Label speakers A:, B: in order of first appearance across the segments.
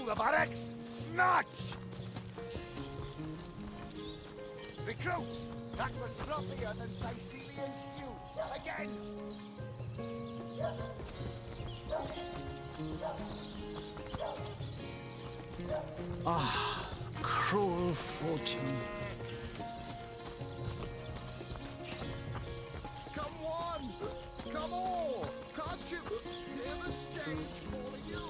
A: the barracks! Notch! Recruits! That was sloppier than Sicilian stew. Again!
B: Ah, cruel fortune.
C: Come on! Come on! Can't you hear the stage calling you?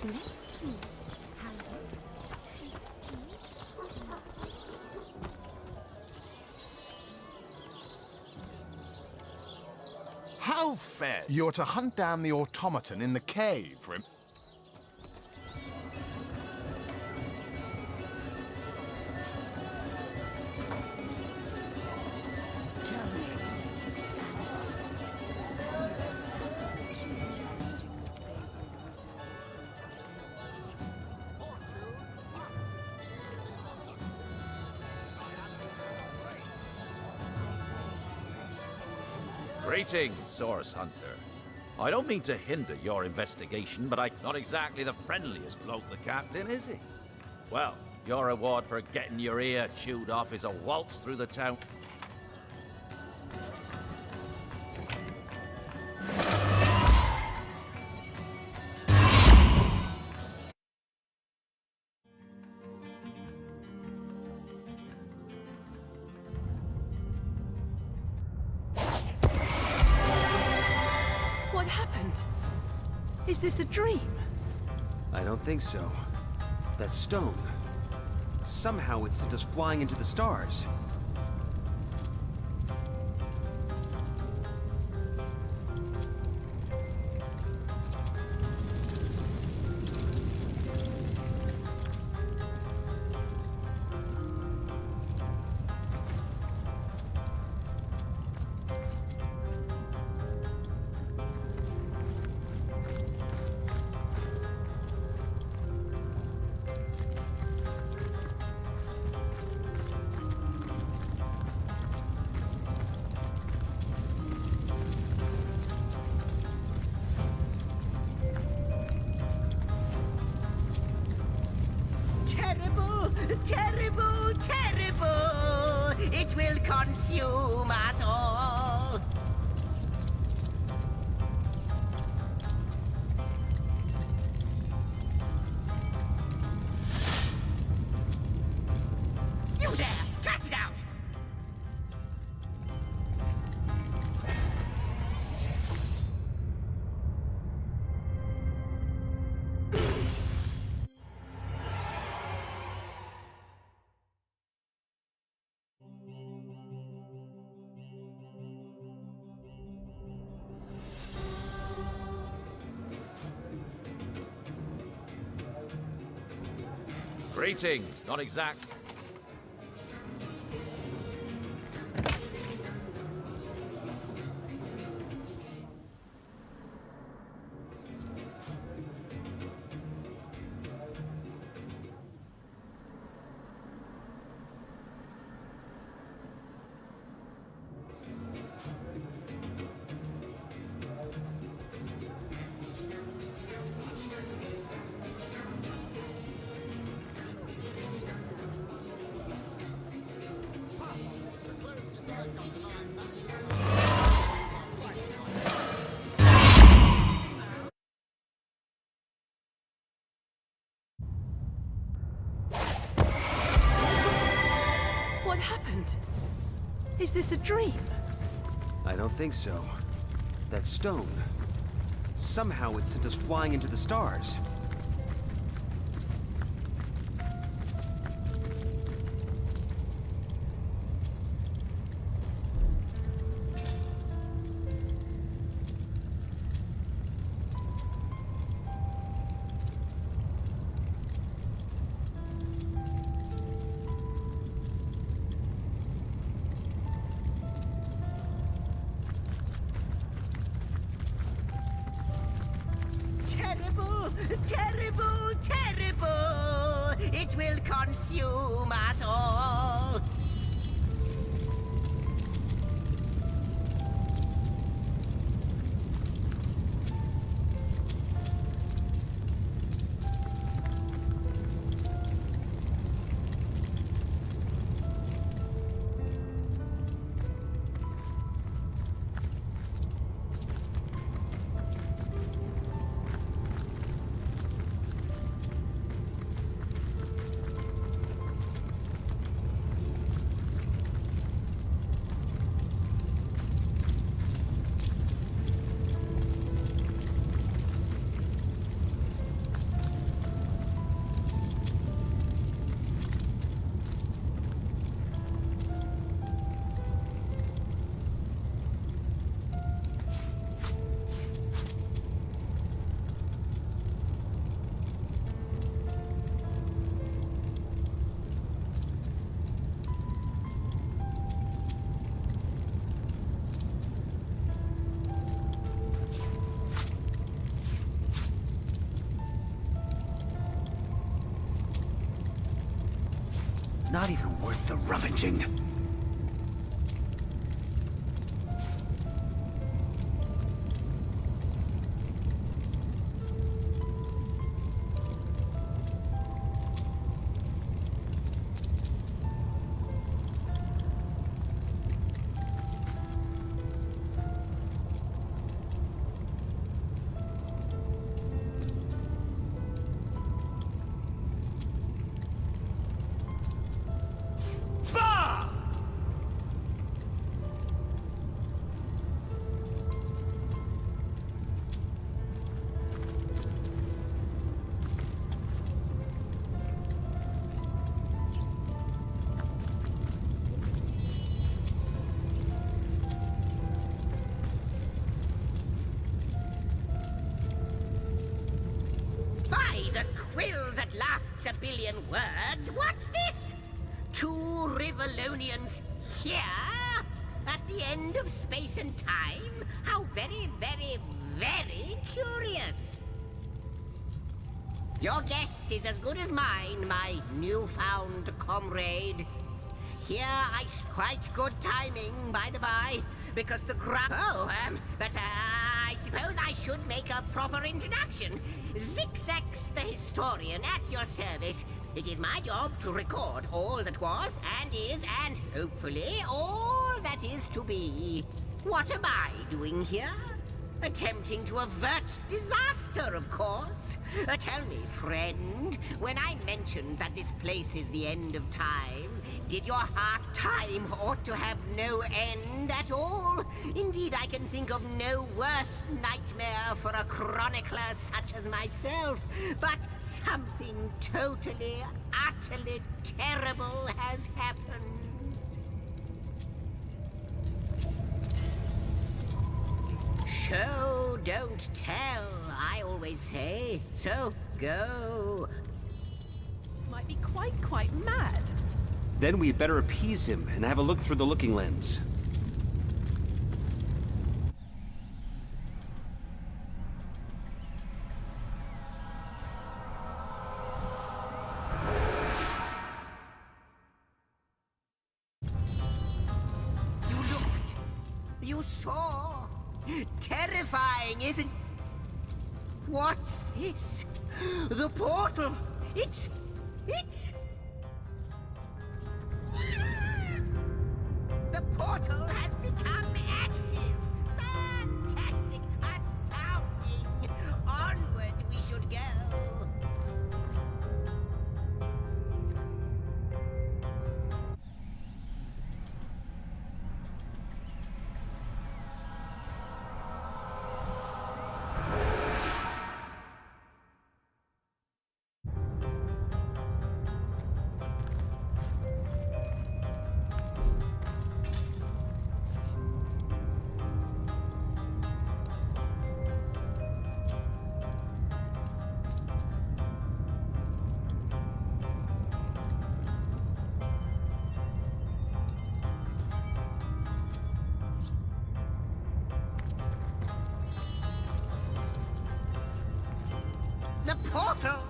D: Let's see how
B: How fair! You're to hunt down the automaton in the cave.
E: Greetings, Source Hunter. I don't mean to hinder your investigation, but I'm not exactly the friendliest bloke, the captain, is he? Well, your reward for getting your ear chewed off is a waltz through the town.
F: What happened? Is this a dream?
G: I don't think so. That stone. Somehow it sent us flying into the stars.
H: Terrible, terrible! It will consume us all! You there! Cut it out!
E: Greetings, not exact.
F: What happened? Is this a dream?
G: I don't think so. That stone. Somehow it sent us flying into the stars.
H: Terrible, terrible! It will consume us all!
G: Not even worth the rummaging.
H: By the quill that lasts a billion words, what's this? Two Rivalonians here? At the end of space and time? How very, very, very curious. Your guess is as good as mine, my newfound comrade. Here I quite good timing, by the by, because the I suppose I should make a proper introduction. Zigzags the historian at your service. It is my job to record all that was and is and hopefully all that is to be. What am I doing here? Attempting to avert disaster, of course. Tell me, friend, when I mentioned that this place is the end of time, did your hard time ought to have no end at all? Indeed, I can think of no worse nightmare for a chronicler such as myself. But something totally, utterly terrible has happened. Show, don't tell, I always say. So, go.
F: Might be quite mad.
G: Then we'd better appease him and have a look through the looking lens.
H: You looked. You saw. Terrifying, isn't... What's this? The portal. It's... The portal has become active! Fantastic! Astounding! Onward we should go! portal.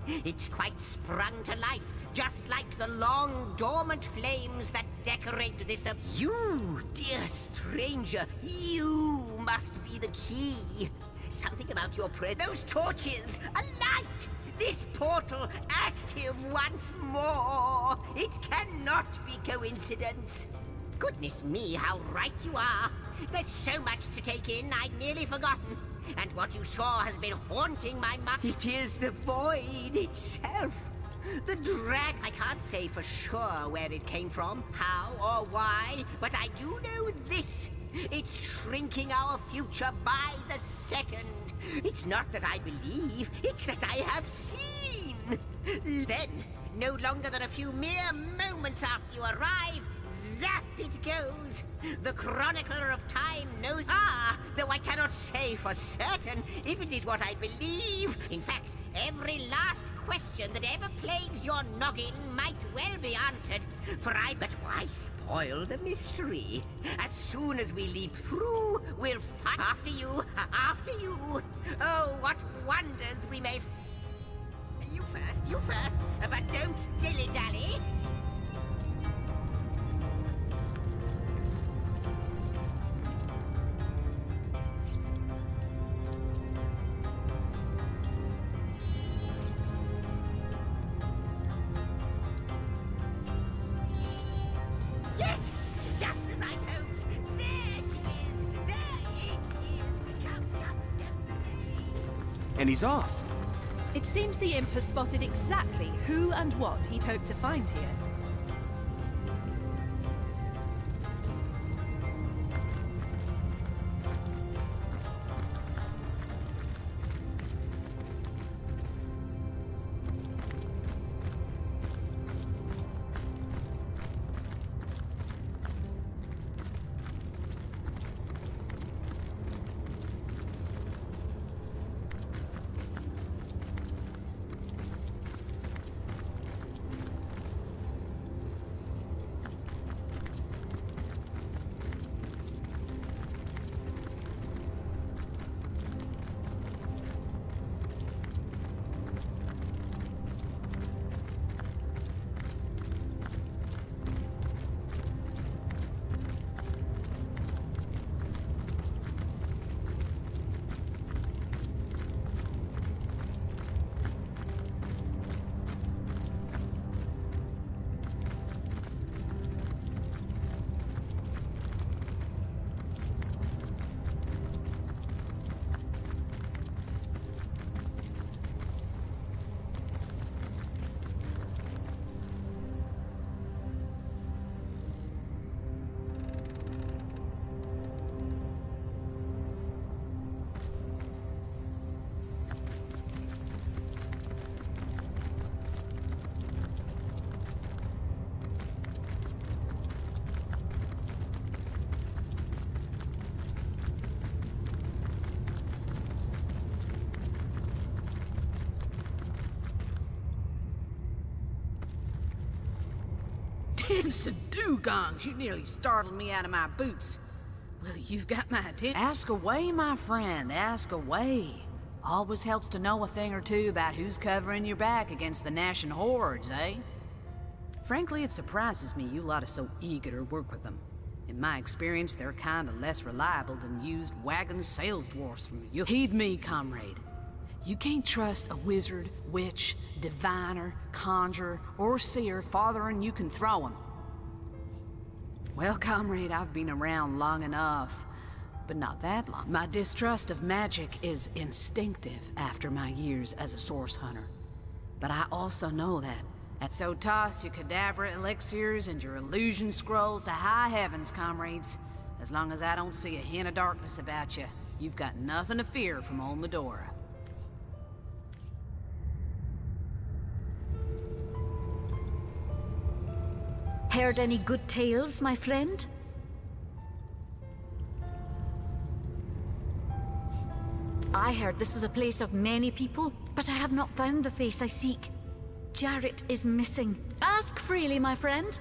H: It's quite sprung to life, just like the long dormant flames that decorate this. You, dear stranger, you must be the key. Something about your those torches, a light. This portal active once more. It cannot be coincidence. Goodness me, how right you are. There's so much to take in, I'd nearly forgotten. And what you saw has been haunting my mind. It is the void itself. The drag. I can't say for sure where it came from, how or why, but I do know this. It's shrinking our future by the second. It's not that I believe, it's that I have seen. Then, no longer than a few mere moments after you arrive, zap it goes. The chronicler of time knows. Though I cannot say for certain if it is what I believe. In fact, every last question that ever plagued your noggin might well be answered. But why spoil the mystery? As soon as we leap through, we'll find after you. Oh, what wonders we may. You first, but don't dilly-dally. Yes! Just as I hoped! There she is! There it is! Come.
G: And he's off.
F: It seems the imp has spotted exactly who and what he'd hoped to find here.
I: Tense dugongs, you nearly startled me out of my boots. Well, you've got my attention. Ask away, my friend, ask away. Always helps to know a thing or two about who's covering your back against the gnashing hordes, eh? Frankly, it surprises me you lot are so eager to work with them. In my experience, they're kinda less reliable than used wagon sales dwarfs from you. Heed me, comrade. You can't trust a wizard, witch, diviner, conjurer, or seer farther than you can throw them. Well, comrade, I've been around long enough, but not that long. My distrust of magic is instinctive after my years as a source hunter. But I also know that. And so toss your cadabra elixirs and your illusion scrolls to high heavens, comrades. As long as I don't see a hint of darkness about you, you've got nothing to fear from old Medora.
D: Heard any good tales, my friend? I heard this was a place of many people, but I have not found the face I seek. Jarrett is missing. Ask freely, my friend.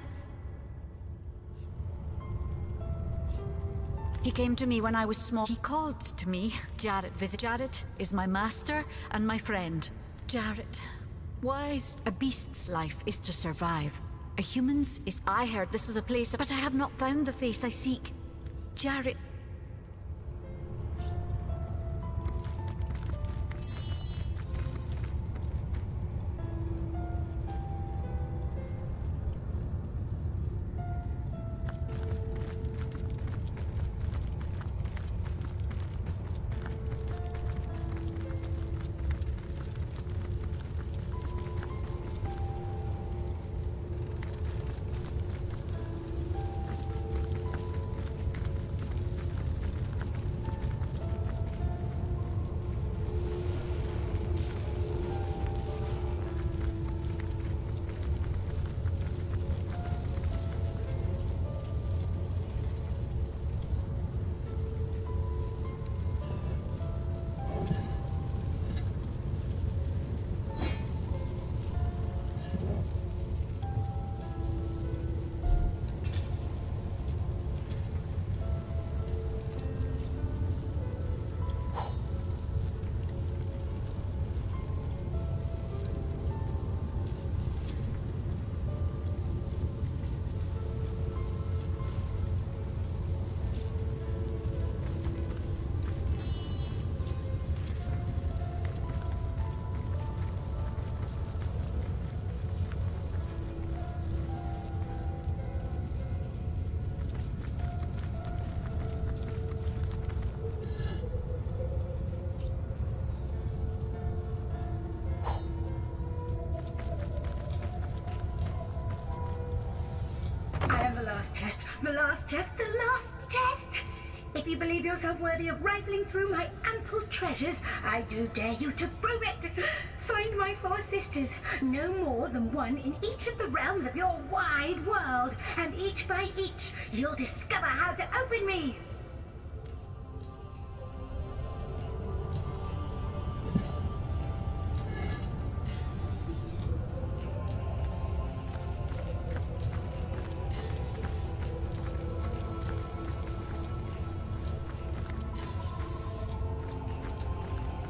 D: He came to me when I was small. He called to me. Jarrett is my master and my friend. Jarrett, wise a beast's life is to survive. A human's is... I heard this was a place, but I have not found the face I seek. Jarrett...
J: The last chest! If you believe yourself worthy of rifling through my ample treasures, I do dare you to prove it! Find my 4 sisters, no more than one in each of the realms of your wide world, and each by each, you'll discover how to open me!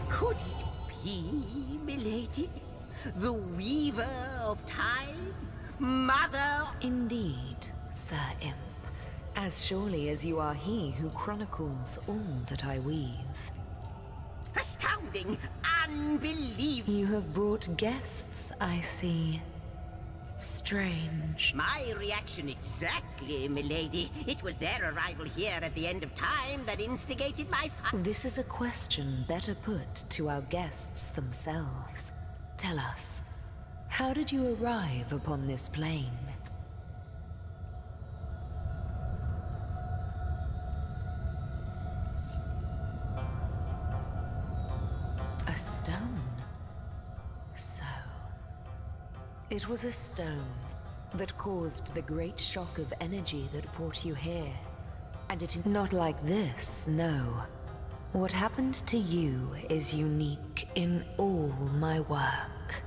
H: Could it be, milady? The weaver of time? Mother?
K: Indeed, Sir Imp. As surely as you are he who chronicles all that I weave.
H: Astounding! Unbelievable!
K: You have brought guests, I see. Strange.
H: My reaction exactly, milady. It was their arrival here at the end of time that instigated my
K: This is a question better put to our guests themselves. Tell us, how did you arrive upon this plane? A stone. So, it was a stone that caused the great shock of energy that brought you here. And it... Not like this, no. What happened to you is unique in all my work.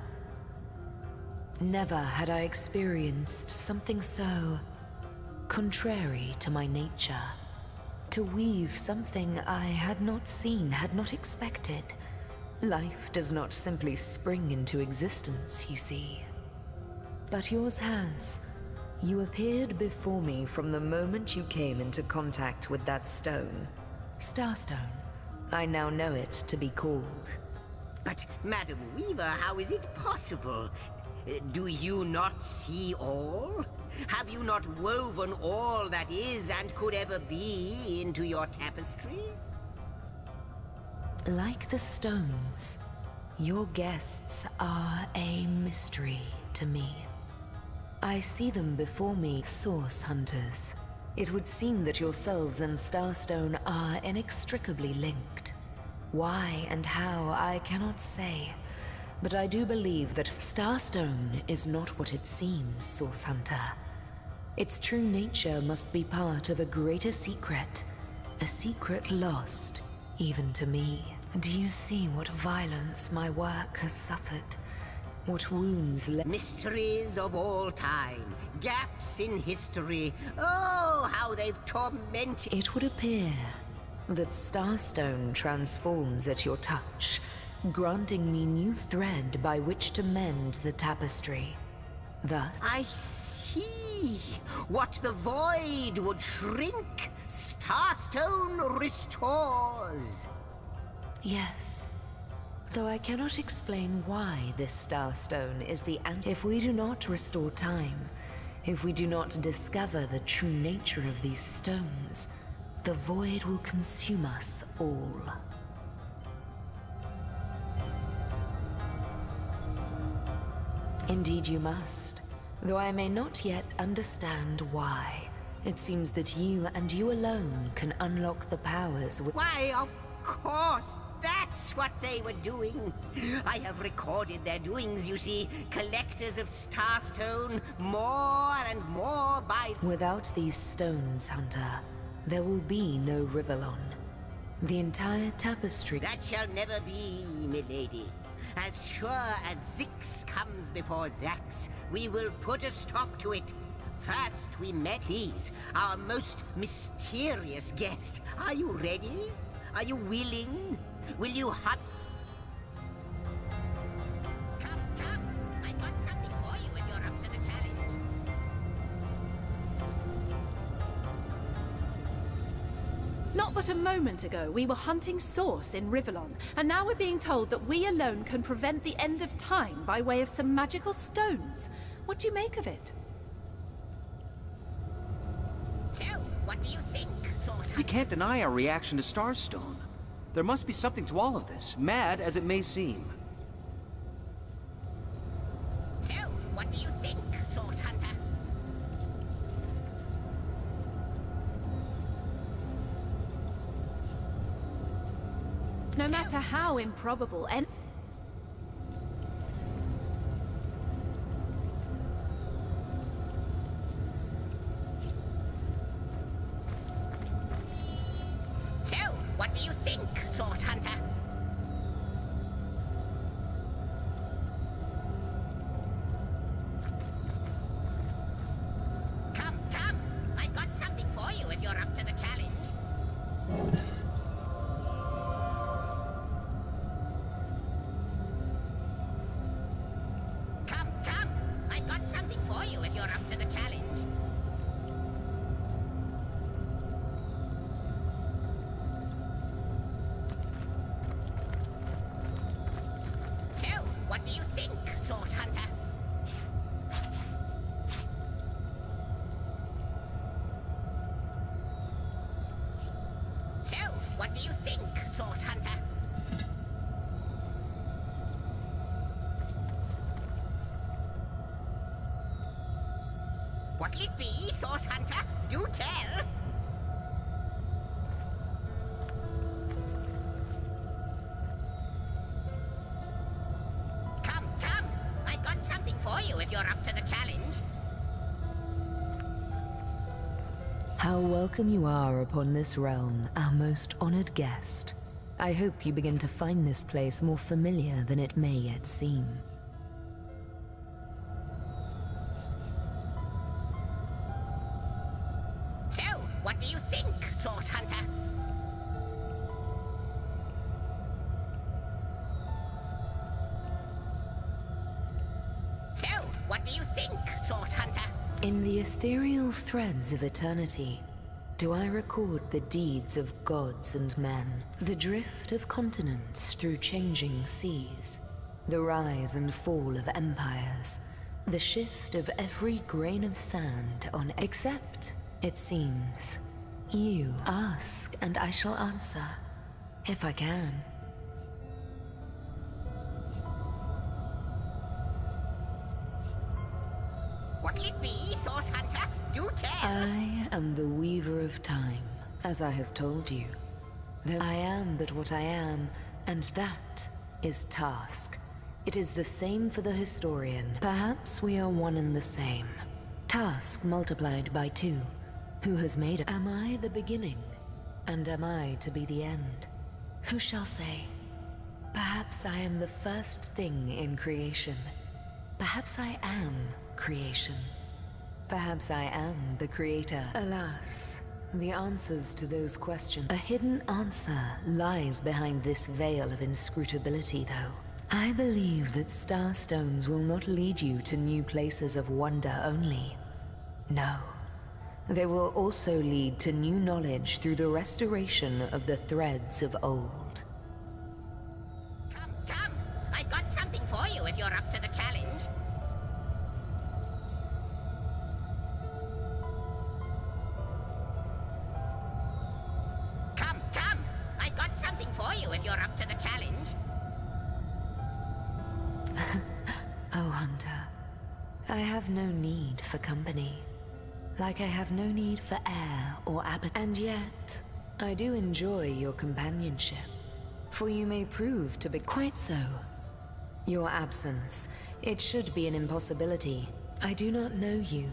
K: Never had I experienced something so contrary to my nature. To weave something I had not seen, had not expected. Life does not simply spring into existence, you see. But yours has. You appeared before me from the moment you came into contact with that stone. Starstone. I now know it to be called.
H: But, Madam Weaver, how is it possible? Do you not see all? Have you not woven all that is and could ever be into your tapestry?
K: Like the stones, your guests are a mystery to me. I see them before me, source hunters. It would seem that yourselves and Starstone are inextricably linked. Why and how, I cannot say. But I do believe that Starstone is not what it seems, source hunter. Its true nature must be part of a greater secret. A secret lost, even to me. Do you see what violence my work has suffered? What wounds
H: Mysteries of all time, gaps in history. Oh, how they've tormented...
K: It would appear that Starstone transforms at your touch, granting me new thread by which to mend the tapestry. Thus,
H: I see. What the void would shrink, Starstone restores.
K: yes. Though I cannot explain why this Starstone is the if we do not restore time, if we do not discover the true nature of these stones, the void will consume us all. Indeed you must, though I may not yet understand why. It seems that you and you alone can unlock the powers
H: Why, of course, that's what they were doing. I have recorded their doings, you see. Collectors of Starstone, more and more by...
K: Without these stones, Hunter, there will be no Rivellon. The entire tapestry...
H: That shall never be, milady. As sure as Zix comes before Zax, we will put a stop to it. First, we met these, our most mysterious guest. Are you ready? Are you willing? Will you hunt? Come, come. I got something for you if you're up to the challenge.
F: Not but a moment ago, we were hunting Source in Rivellon, and now we're being told that we alone can prevent the end of time by way of some magical stones. What do you make of it?
H: So, what do you think, Source?
G: You can't deny our reaction to Starstone. There must be something to all of this, mad as it may seem.
H: So, what do you think, Source Hunter?
F: No matter how improbable and...
H: So, what do you think, Source Hunter? Come, come! I got something for you if you're up to the challenge. Come, come! I got something for you if you're up to the challenge. So, what do you think, Source Hunter? So, what do you think, Source Hunter? What'll it be, Source Hunter? Do tell! Come, come! I got something for you if you're up to the challenge.
K: How welcome you are upon this realm, our most honored guest. I hope you begin to find this place more familiar than it may yet seem.
H: So, what do you think, Source Hunter? So, what do you think, Source Hunter?
K: In the ethereal threads of eternity, do I record the deeds of gods and men, the drift of continents through changing seas, the rise and fall of empires, the shift of every grain of sand on... Except, it seems, you ask and I shall answer, if I can.
H: What'll it be, Source Hunter? Do tell!
K: I am the weaver of time, as I have told you. Though I am but what I am, and that is task. It is the same for the historian. Perhaps we are one and the same. Task multiplied by 2. Who has made it? Am I the beginning? And am I to be the end? Who shall say? Perhaps I am the first thing in creation. Perhaps I am creation. Perhaps I am the creator. Alas, The answers to those questions. A hidden answer lies behind this veil of inscrutability, though. I believe that starstones will not lead you to new places of wonder only. No. They will also lead to new knowledge through the restoration of the threads of old.
H: Come, come! I've got something for you if you're up to the challenge. Come, come! I've got something for you if you're up to the challenge.
K: Oh, Hunter. I have no need for company. Like I have no need for air or appetite. And yet, I do enjoy your companionship. For you may prove to be quite so. Your absence, it should be an impossibility. I do not know you,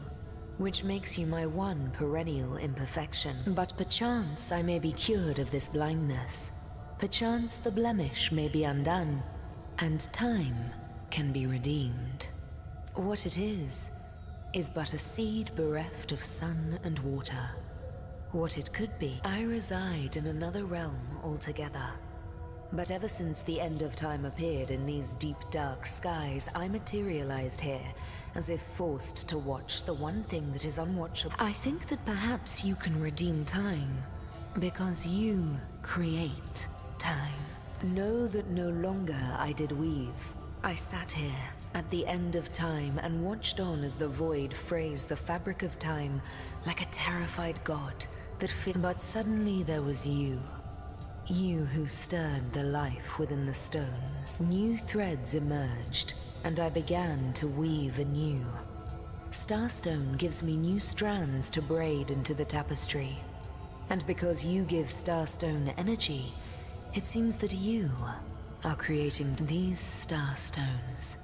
K: which makes you my one perennial imperfection. But perchance I may be cured of this blindness. Perchance the blemish may be undone, and time can be redeemed. What it is but a seed bereft of sun and water. What it could be, I reside in another realm altogether. But ever since the end of time appeared in these deep dark skies, I materialized here, as if forced to watch the one thing that is unwatchable. I think that perhaps you can redeem time, because you create time. Know that no longer I did weave. I sat here, at the end of time, and watched on as the void frays the fabric of time like a terrified god that fit. But suddenly there was you. You who stirred the life within the stones. New threads emerged, and I began to weave anew. Starstone gives me new strands to braid into the tapestry. And because you give Starstone energy, it seems that you are creating these starstones.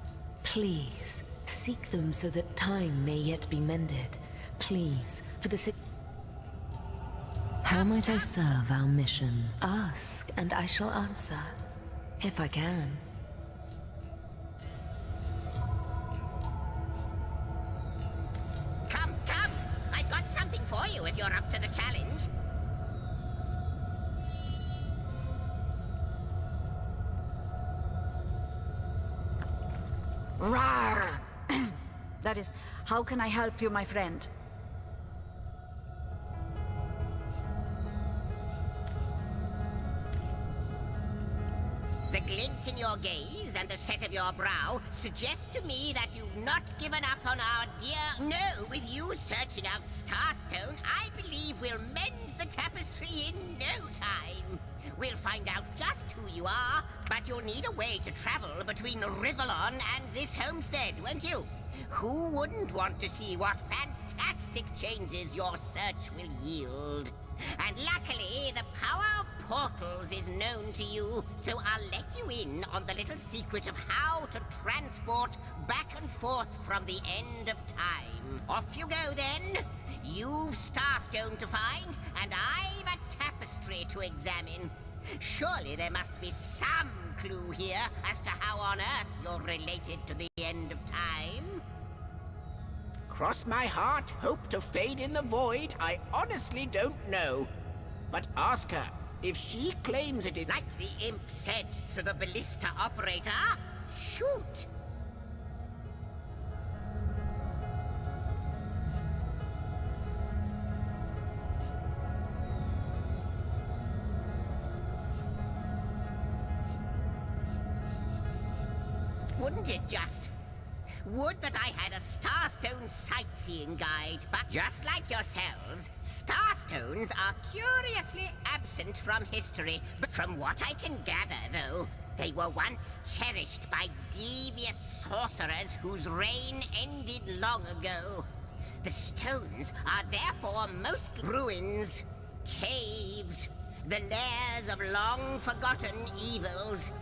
K: Please, seek them so that time may yet be mended. Please, for the sake... How might I serve our mission? Ask, and I shall answer, if I can.
H: Come, come! I've got something for you if you're up to the challenge.
D: Rawr! That is, how can I help you, my friend?
H: The glint in your gaze and the set of your brow suggest to me that you've not given up on our dear... No, with you searching out Starstone, I believe we'll mend the tapestry in no time. We'll find out just who you are, but you'll need a way to travel between Rivellon and this homestead, won't you? Who wouldn't want to see what fantastic changes your search will yield? And luckily, the power of portals is known to you, so I'll let you in on the little secret of how to transport back and forth from the end of time. Off you go, then. You've Starstone to find, and I've a tapestry to examine. Surely there must be some clue here as to how on earth you're related to the end of time.
L: Cross my heart, hope to fade in the void, I honestly don't know. But ask her. If she claims it is...
H: Like the imp said to the ballista operator, shoot! Wouldn't it just? Would that I had a Starstone sightseeing guide, but just like yourselves, Starstones are curiously absent from history. But from what I can gather, though, they were once cherished by devious sorcerers whose reign ended long ago. The stones are therefore mostly ruins, caves, the lairs of long-forgotten evils.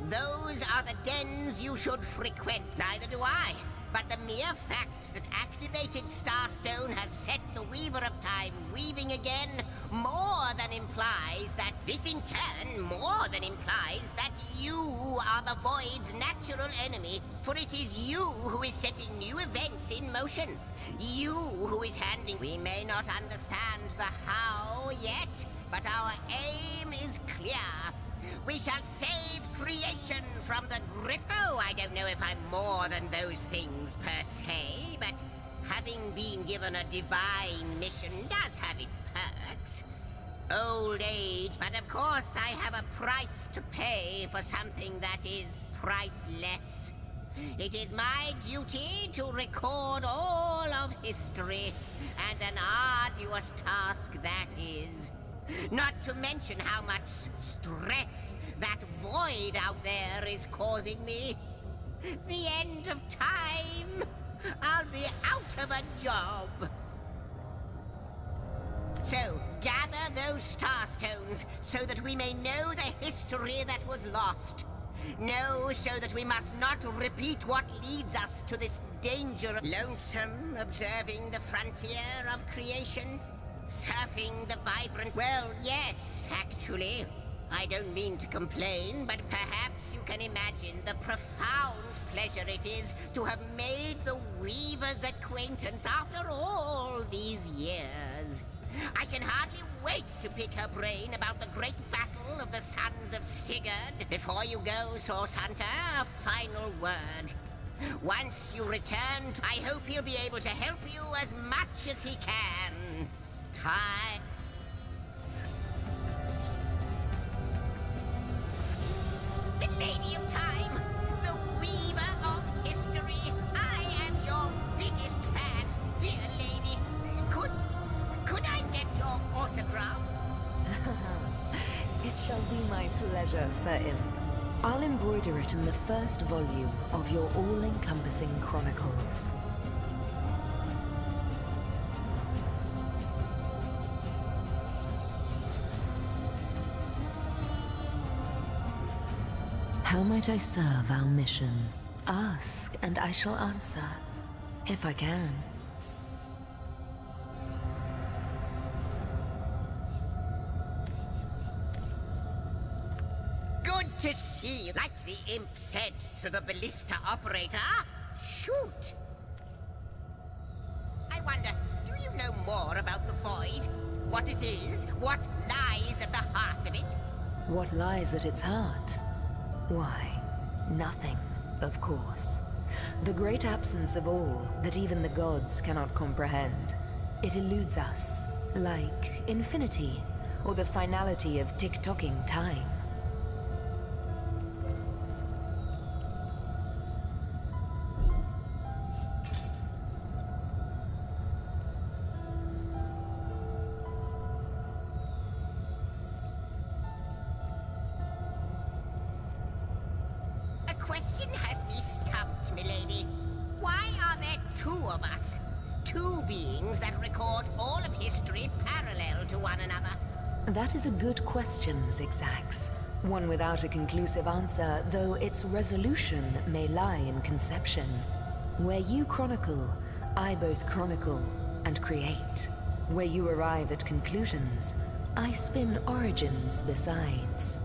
H: Those are the dens you should frequent. Neither do I. but the mere fact that activated Starstone has set the Weaver of Time weaving again more than implies that this in turn more than implies that you are the Void's natural enemy, for it is you who is setting new events in motion. You who is handing... We may not understand the how yet, but our aim is clear. We shall save creation from the grip. Oh, I don't know if I'm more than those things per se, but having been given a divine mission does have its perks. Old age, but of course I have a price to pay for something that is priceless. It is my duty to record all of history, and an arduous task that is. Not to mention how much stress that void out there is causing me. The end of time. I'll be out of a job. So, gather those starstones so that we may know the history that was lost. Know so that we must not repeat what leads us to this danger. Lonesome, observing the frontier of creation. Surfing the vibrant... Well, yes, actually. I don't mean to complain, but perhaps you can imagine the profound pleasure it is to have made the Weaver's acquaintance after all these years. I can hardly wait to pick her brain about the great battle of the Sons of Sigurd. Before you go, Source Hunter, a final word. Once you return, I hope he'll be able to help you as much as he can. Time. The Lady of Time, the Weaver of History. I am your biggest fan, dear lady. Could I get your autograph?
K: It shall be my pleasure, Sir Imp. I'll embroider it in the first volume of your all-encompassing chronicles. How might I serve our mission? Ask, and I shall answer, if I can.
H: Good to see you. Like the imp said to the ballista operator, shoot! I wonder, do you know more about the Void? What it is? What lies at the heart of it?
K: What lies at its heart? Why, nothing, of course. The great absence of all that even the gods cannot comprehend. It eludes us, like infinity, or the finality of tick-tocking time. That is a good question, Zigzags. One without a conclusive answer, though its resolution may lie in conception. Where you chronicle, I both chronicle and create. Where you arrive at conclusions, I spin origins besides.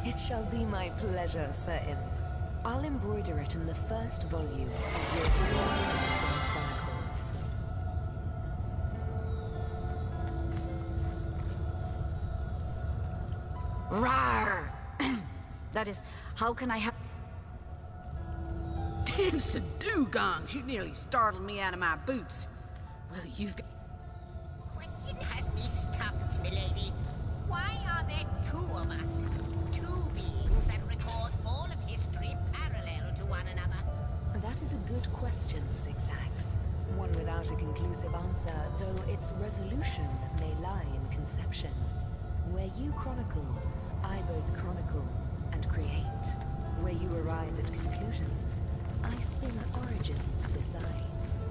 K: It shall be my pleasure, Sir Imp. I'll embroider it in the first volume of your all-encompassing chronicles.
F: Rawr! That is, how can I have...
I: Dance and dugongs, you nearly startled me out of my boots. Well, you've got...
H: Question has me stumped, milady. Why are there two of us? Two beings that record all of history parallel to one another?
K: That is a good question, Zigzags. One one without a conclusive answer, though its resolution may lie in conception. Where you chronicle, I both chronicle and create. Where you arrive at conclusions, I spin origins besides.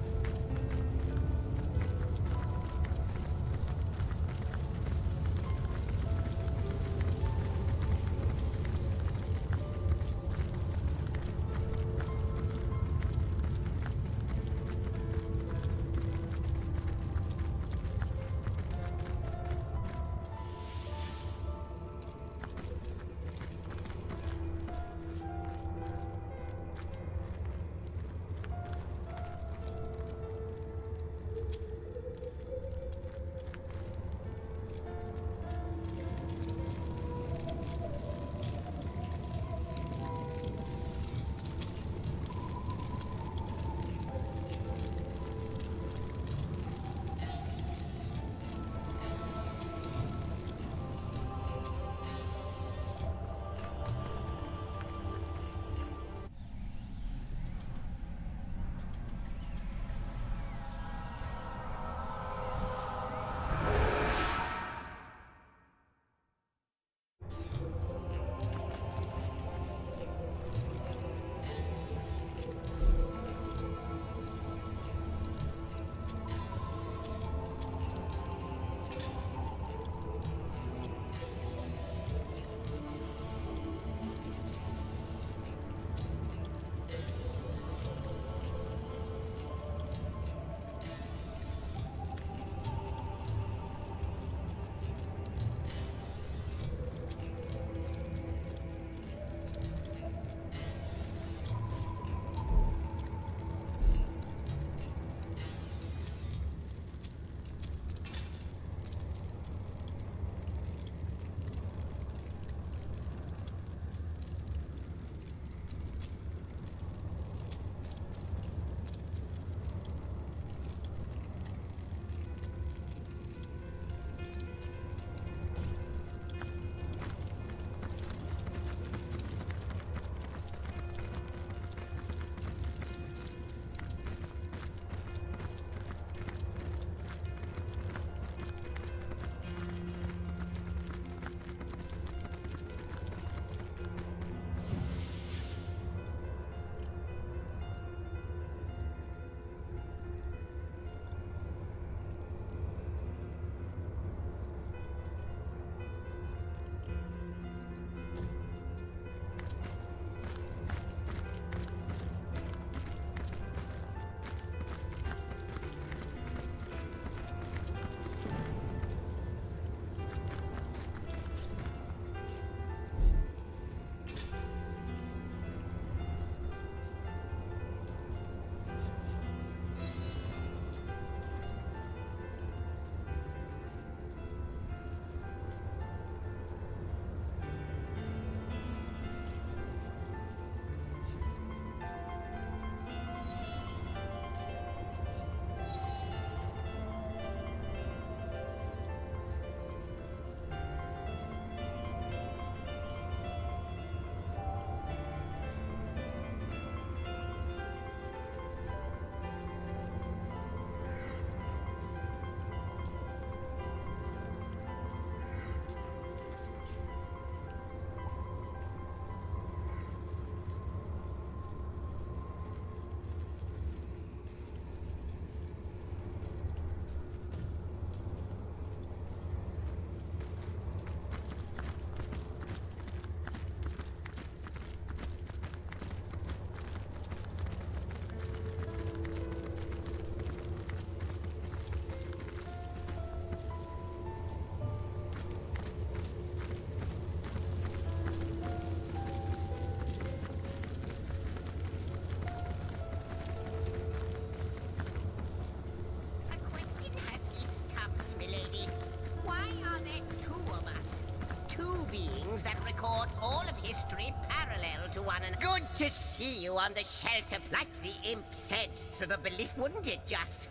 H: To see you on the shelter, like the imp said to the ballistic, wouldn't it just?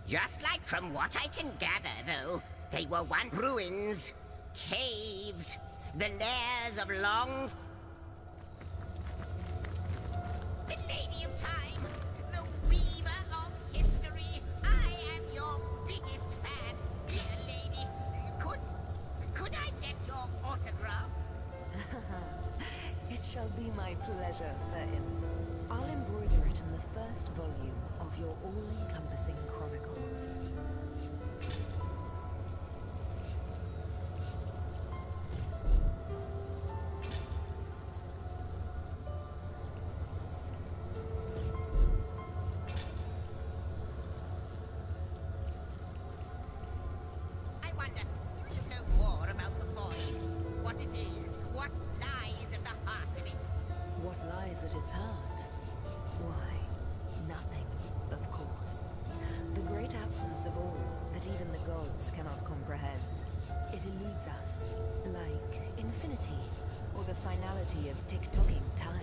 H: Just like from what I can gather, though, they were once ruins, caves, the lairs of long... The Lady of Time, the weaver of history,
K: my pleasure, Sir Im. I'll embroider it in the first volume of your all-encompassing chronicles.
H: I wonder, do you know more about the void? What it is? What lies at the heart of it?
K: What lies at its heart? Why, nothing, of course. The great absence of all that even the gods cannot comprehend. It eludes us, like infinity, or the finality of tick-tocking time.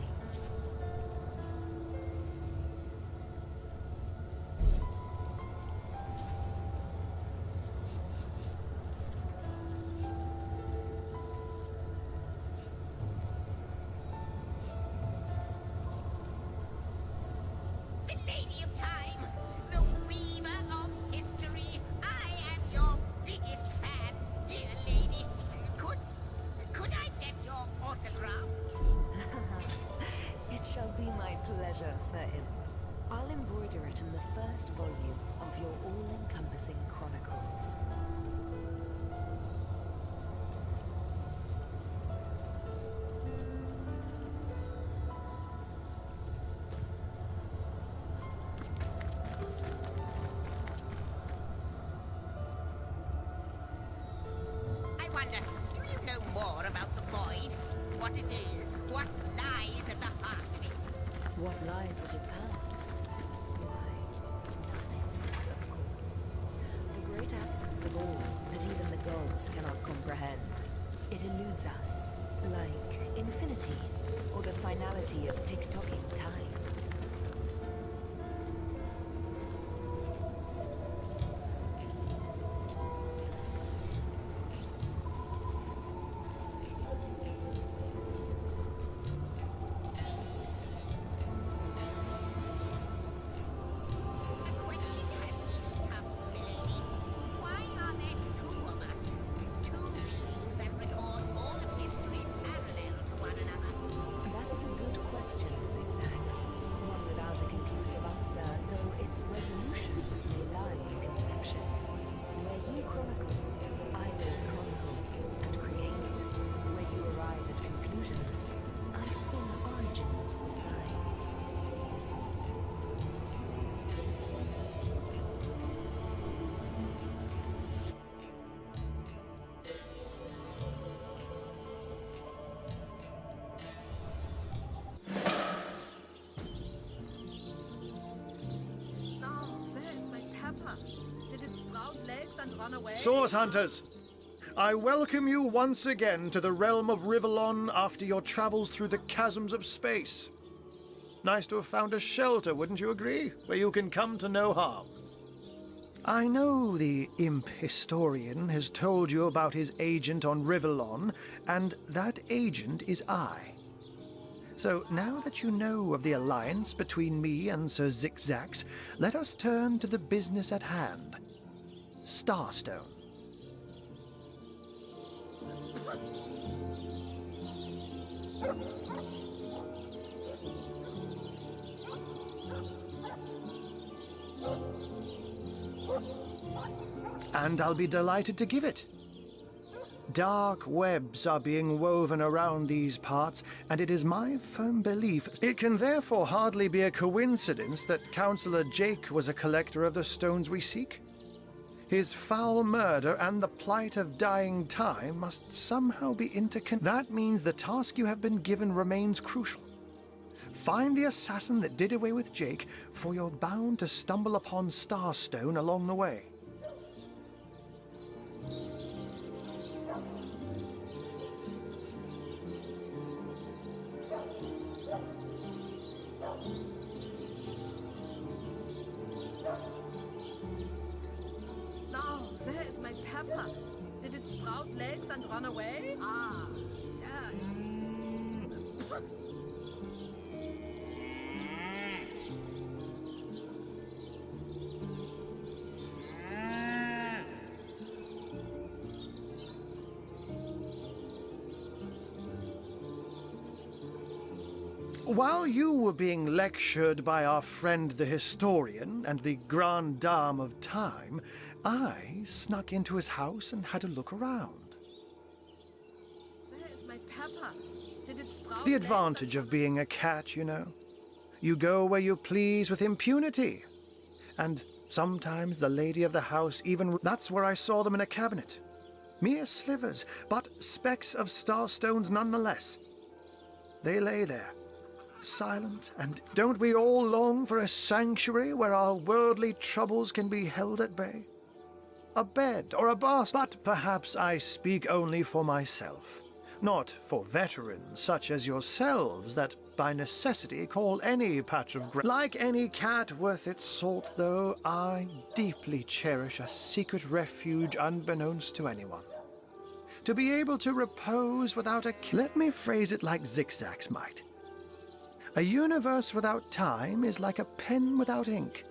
H: The Lady of Time, the Weaver of History. I am your biggest fan, dear lady. Could I get your autograph?
K: It shall be my pleasure, Sir Im. I'll embroider it in the first volume of your all-encompassing chronicles.
H: I wonder, do you know more about the void? What it is? What lies at the heart of it?
K: What lies at its heart? Why, nothing, of course. The great absence of all that even the gods cannot comprehend. It eludes us, like infinity, or the finality of tick-tocking time.
H: A question has just come to me, lady. Why are there two of us? Two beings that record all of history parallel to one another?
K: That is a good question, Zigzags. One without a conclusive answer, though its resolution may lie in conception. Where you chronicle, I will chronicle and create. Where you arrive at conclusions, I spin origins besides.
F: Now, where's my pepper? Did it sprout legs and run away?
M: Source Hunters, I welcome you once again to the realm of Rivellon after your travels through the chasms of space. Nice to have found a shelter, wouldn't you agree? Where you can come to no harm. I know the imp historian has told you about his agent on Rivellon, and that agent is I. So now that you know of the alliance between me and Sir Zigzags, let us turn to the business at hand. Starstone. And I'll be delighted to give it. Dark webs are being woven around these parts, and it is my firm belief it can therefore hardly be a coincidence that Councillor Jake was a collector of the stones we seek. His foul murder and the plight of dying time must somehow be interconnected. That means the task you have been given remains crucial. Find the assassin that did away with Jake, for you're bound to stumble upon Starstone along the way.
F: Now, where is my pepper? Did it sprout legs and run away? Ah, there it is.
M: While you were being lectured by our friend the historian and the grande dame of time, I snuck into his house and had a look around.
F: Where's my pepper? Did it sprout?
M: The advantage of being a cat, you know. You go where you please with impunity. And sometimes the lady of the house even... That's where I saw them in a cabinet. Mere slivers, but specks of starstones nonetheless. They lay there, silent, and don't we all long for a sanctuary where our worldly troubles can be held at bay? A bed or a bath, but perhaps I speak only for myself, not for veterans such as yourselves that by necessity call any patch of ground. Like any cat worth its salt, though, I deeply cherish a secret refuge unbeknownst to anyone. To be able to repose without a... Let me phrase it like Zigzags might. A universe without time is like a pen without ink.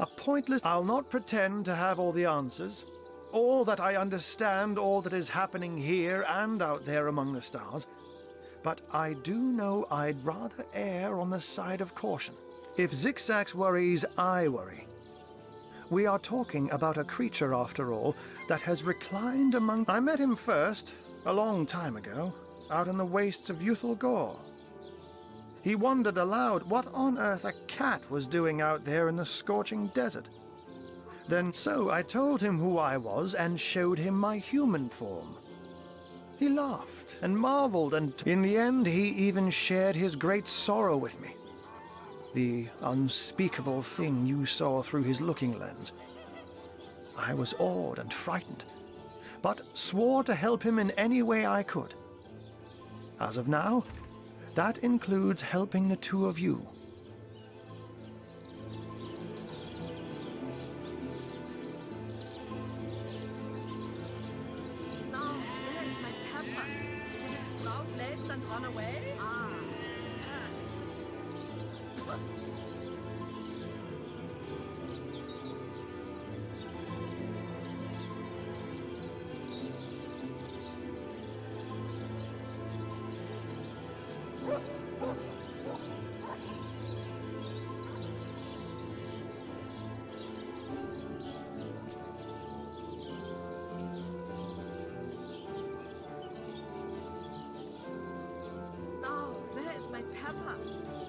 M: A pointless... I'll not pretend to have all the answers, or that I understand all that is happening here and out there among the stars, but I do know I'd rather err on the side of caution. If Zigzags worries, I worry. We are talking about a creature, after all, that has reclined among... I met him first, a long time ago, out in the wastes of Youthful Gore. He wondered aloud what on earth a cat was doing out there in the scorching desert. Then so I told him who I was and showed him my human form. He laughed and marveled, and in the end he even shared his great sorrow with me. The unspeakable thing you saw through his looking lens. I was awed and frightened, but swore to help him in any way I could. As of now, that includes helping the two of you.
F: Now, where's my pepper? Did it sprout legs and run away? Ah, there it is. Now, where is my pepper?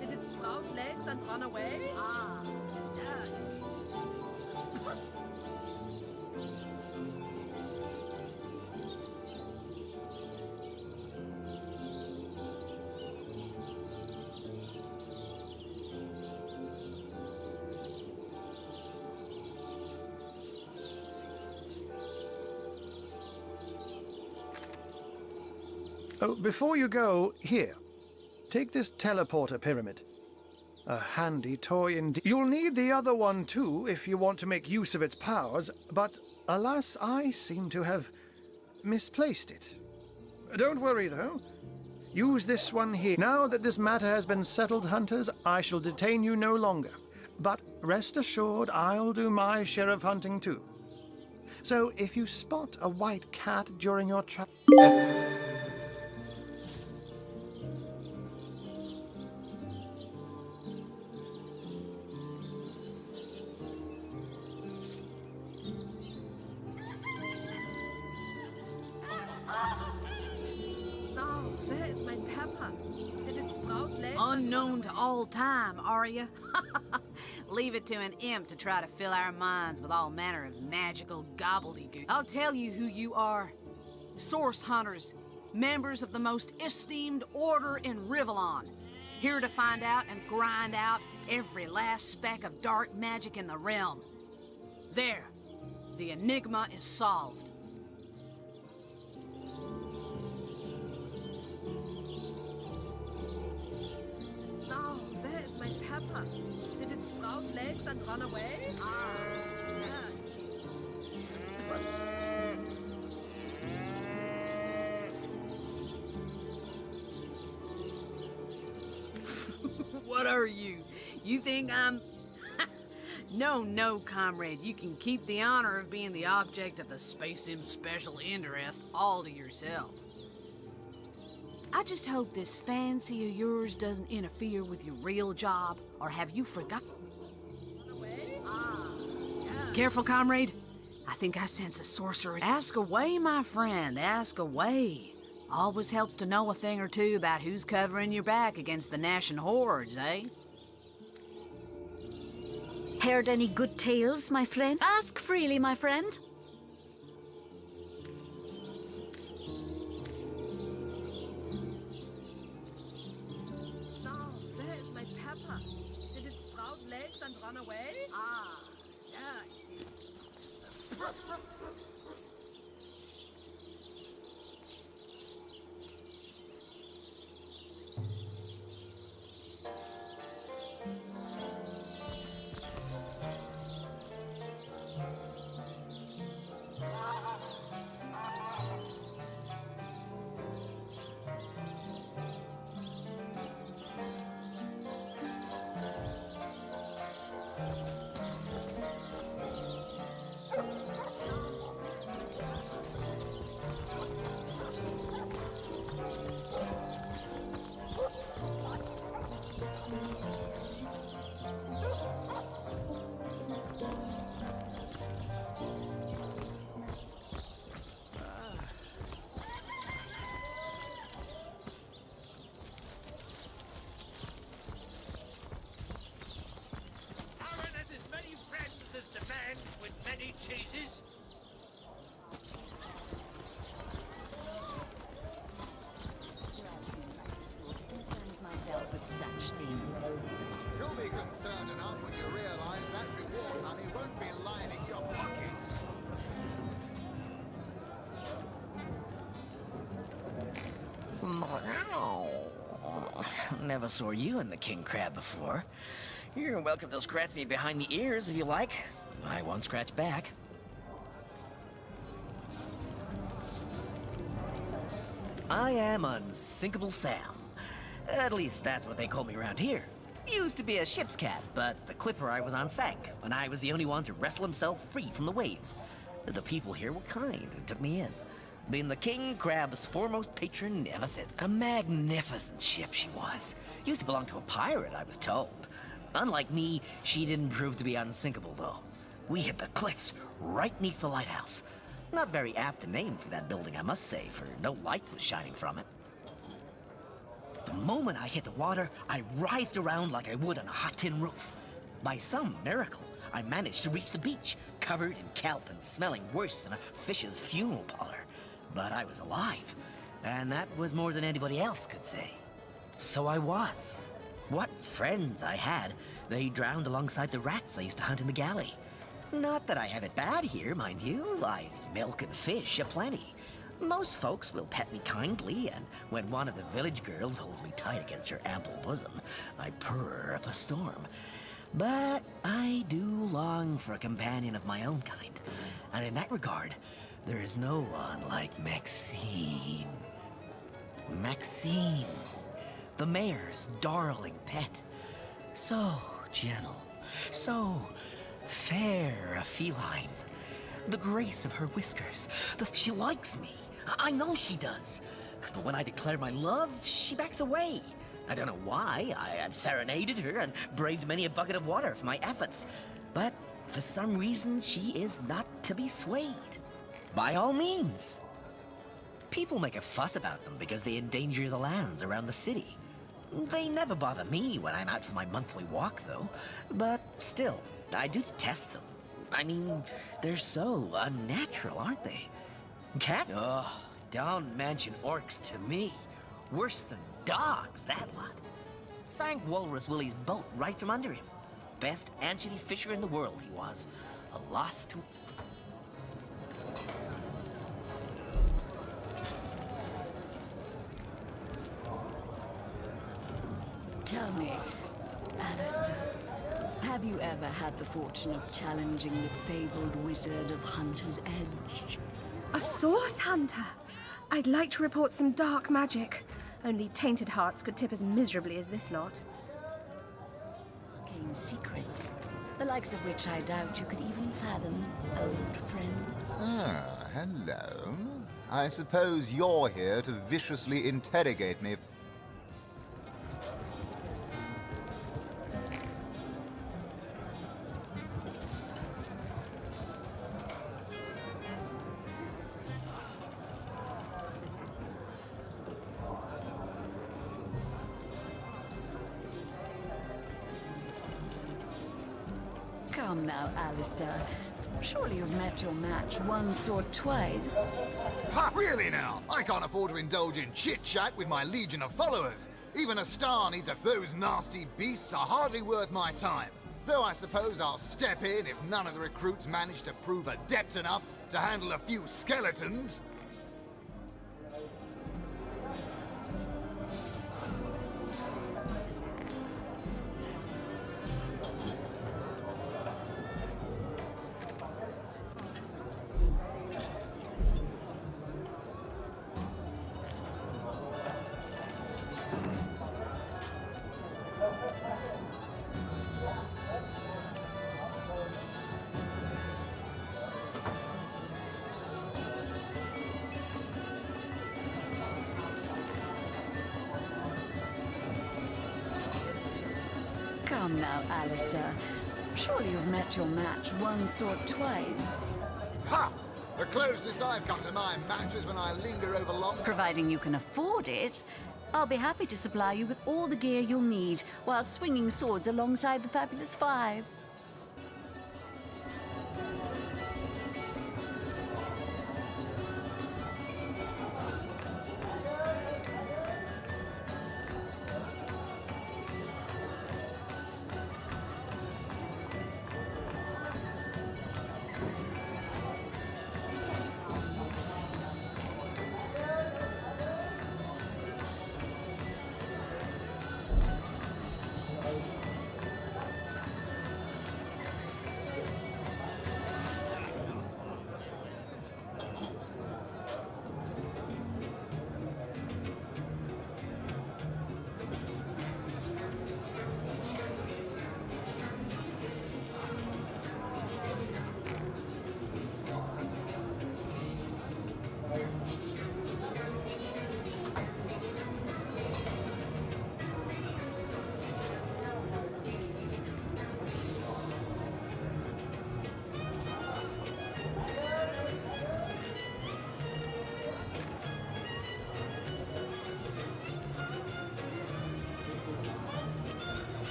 F: Did it sprout legs and run away? Ah, there it is.
M: Oh, before you go, here. Take this teleporter pyramid. A handy toy indeed. You'll need the other one too if you want to make use of its powers, but alas, I seem to have misplaced it. Don't worry though. Use this one here. Now that this matter has been settled, hunters, I shall detain you no longer. But rest assured, I'll do my share of hunting too. So if you spot a white cat during your
F: Now, where is my pepper? Did it sprout legs?
I: Unknown to all time, are you? Leave it to an imp to try to fill our minds with all manner of magical gobbledygook. I'll tell you who you are. Source hunters, members of the most esteemed order in Rivellon. Here to find out and grind out every last speck of dark magic in the realm. There, the enigma is solved.
F: Now, where is my pepper? Did it sprout legs and run away? Ah, there it is.
I: What are you? You think I'm... No, comrade. You can keep the honor of being the object of the Space Im's special interest all to yourself. I just hope this fancy of yours doesn't interfere with your real job, or have you forgotten? Careful, comrade. I think I sense a sorcerer. Ask away, my friend, ask away. Always helps to know a thing or two about who's covering your back against the gnashing hordes, eh?
D: Heard any good tales, my friend? Ask freely, my friend.
N: Now, where is my pepper? Did it sprout legs and run away? Ah, there it is.
C: You'll be concerned enough when you realize that reward money won't be lining your pockets.
O: Never saw you in the king crab before. You're welcome to scratch me behind the ears if you like. I won't scratch back. I am Unsinkable Sam. At least that's what they call me around here. Used to be a ship's cat, but the clipper I was on sank, and I was the only one to wrestle himself free from the waves. The people here were kind and took me in. Been the king crab's foremost patron ever since. A magnificent ship she was. Used to belong to a pirate, I was told. Unlike me, she didn't prove to be unsinkable, though. We hit the cliffs right neath the lighthouse. Not very apt a name for that building, I must say, for no light was shining from it. The moment I hit the water, I writhed around like I would on a hot tin roof. By some miracle, I managed to reach the beach, covered in kelp and smelling worse than a fish's funeral parlor. But I was alive, and that was more than anybody else could say. So I was. What friends I had. They drowned alongside the rats I used to hunt in the galley. Not that I have it bad here, mind you. I've milk and fish aplenty. Most folks will pet me kindly, and when one of the village girls holds me tight against her ample bosom, I purr up a storm. But I do long for a companion of my own kind, and in that regard, there is no one like Maxine. Maxine, the mayor's darling pet. So gentle, so fair a feline. The grace of her whiskers, she likes me. I know she does. But when I declare my love, she backs away. I don't know why. I've serenaded her and braved many a bucket of water for my efforts. But for some reason, she is not to be swayed. By all means. People make a fuss about them because they endanger the lands around the city. They never bother me when I'm out for my monthly walk, though. But still, I do detest them. I mean, they're so unnatural, aren't they? Cat? Oh, don't mention orcs to me. Worse than dogs, that lot. Sank Walrus Willie's boat right from under him. Best anchovy fisher in the world he was. A loss to...
D: Tell me, Alistair, have you ever had the fortune of challenging the fabled wizard of Hunter's Edge?
P: A source hunter? I'd like to report some dark magic. Only tainted hearts could tip as miserably as this lot.
D: Arcane secrets, the likes of which I doubt you could even fathom, old friend.
C: Ah, hello. I suppose you're here to viciously interrogate me.
D: Come now, Alistair. Surely you've met your match once or twice.
C: Ha! Really now? I can't afford to indulge in chit-chat with my legion of followers. Even a star needs a... Those nasty beasts are hardly worth my time. Though I suppose I'll step in if none of the recruits manage to prove adept enough to handle a few skeletons.
D: Come now, Alistair. Surely you've met your match once or twice.
C: Ha! The closest I've come to my match is when I linger over long...
D: Providing you can afford it, I'll be happy to supply you with all the gear you'll need while swinging swords alongside the Fabulous Five.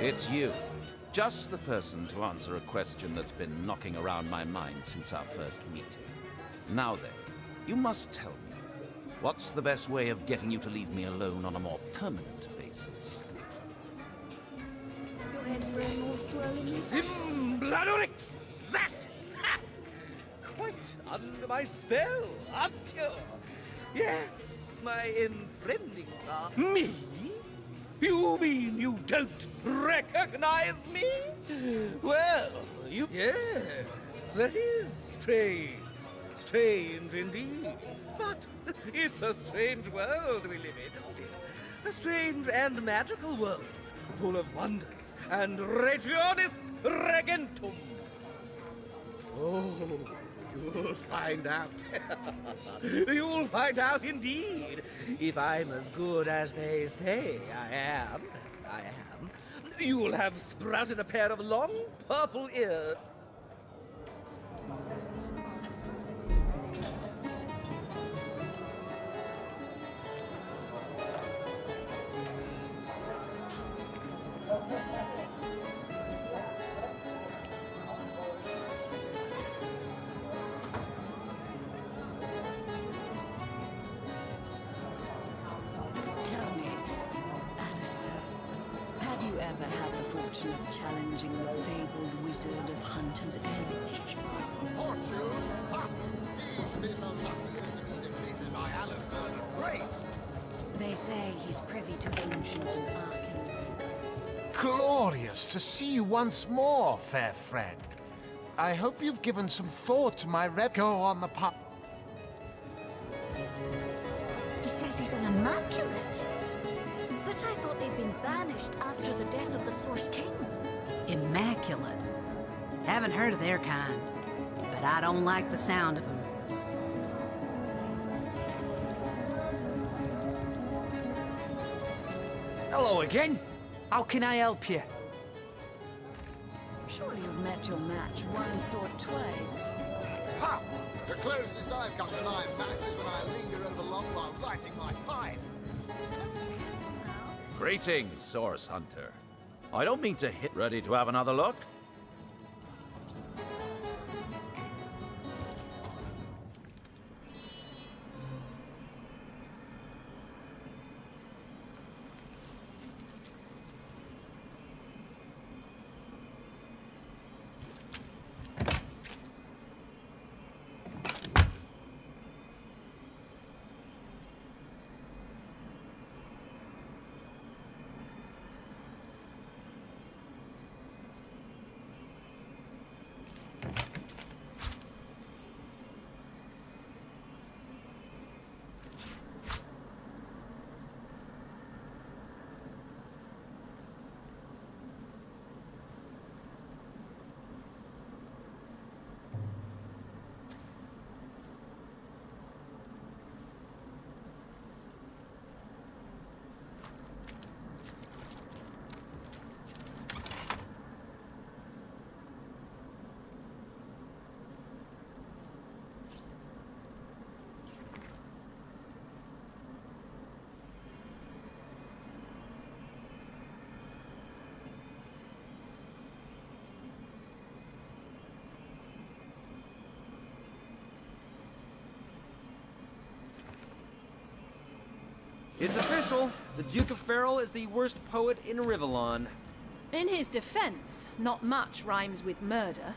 E: It's you. Just the person to answer a question that's been knocking around my mind since our first meeting. Now then, you must tell me, what's the best way of getting you to leave me alone on a more permanent basis?
D: Your head's growing all swollen.
Q: Zimbladorix! That! Ha! Quite under my spell, aren't you? Yes, my infriending class. Me? You mean you don't recognize me? Well, you... Yes, that is strange. Strange indeed. But it's a strange world we live in, isn't it? A strange and magical world, full of wonders and regionis regentum. Oh, you'll find out. You'll find out indeed. If I'm as good as they say I am, you'll have sprouted a pair of long purple ears.
D: Tell me, Alistair, have you ever had the fortune of challenging the fabled wizard of Hunter's Edge?
C: Fortune? Ha! He should be so lucky as to be defeated by Alistair the Great.
D: They say he's privy to ancient and arcane secrets.
B: Glorious to see you once more, fair friend. I hope you've given some thought to my go on the pub.
D: He says he's an immaculate. But I thought they'd been banished after the death of the Source King.
I: Immaculate? Haven't heard of their kind, but I don't like the sound of them.
R: Hello again. How can I help you?
K: Surely you've met your match once or twice.
C: Ha! The closest I've come to my match is when I linger over long while lighting my pipe.
E: Greetings, Source Hunter. I don't mean to hit. Ready to have another look?
G: It's official. The Duke of Farrell is the worst poet in Rivellon.
F: In his defense, not much rhymes with murder.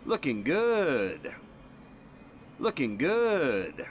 G: Looking good. Looking good.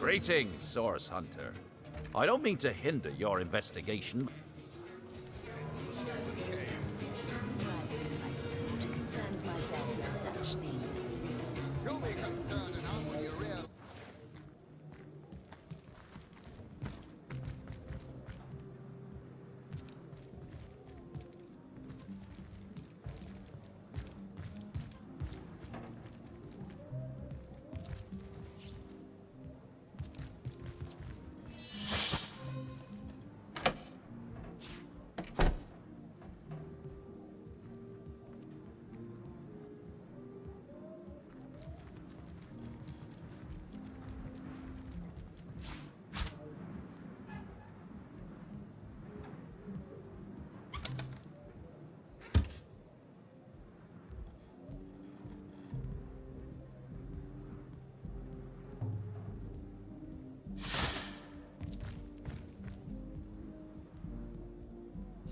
E: Greetings, Source Hunter. I don't mean to hinder your investigation.
C: You'll be concerned enough when you realize.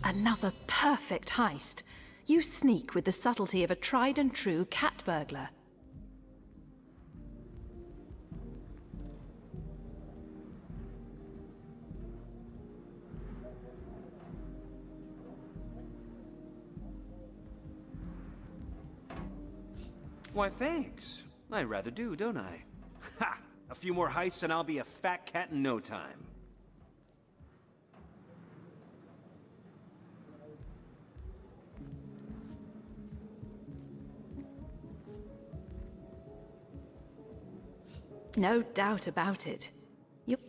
F: Another perfect heist. You sneak with the subtlety of a tried-and-true cat burglar.
G: Why, thanks. I rather do, don't I? Ha! A few more heists and I'll be a fat cat in no time.
F: No doubt about it. Yep.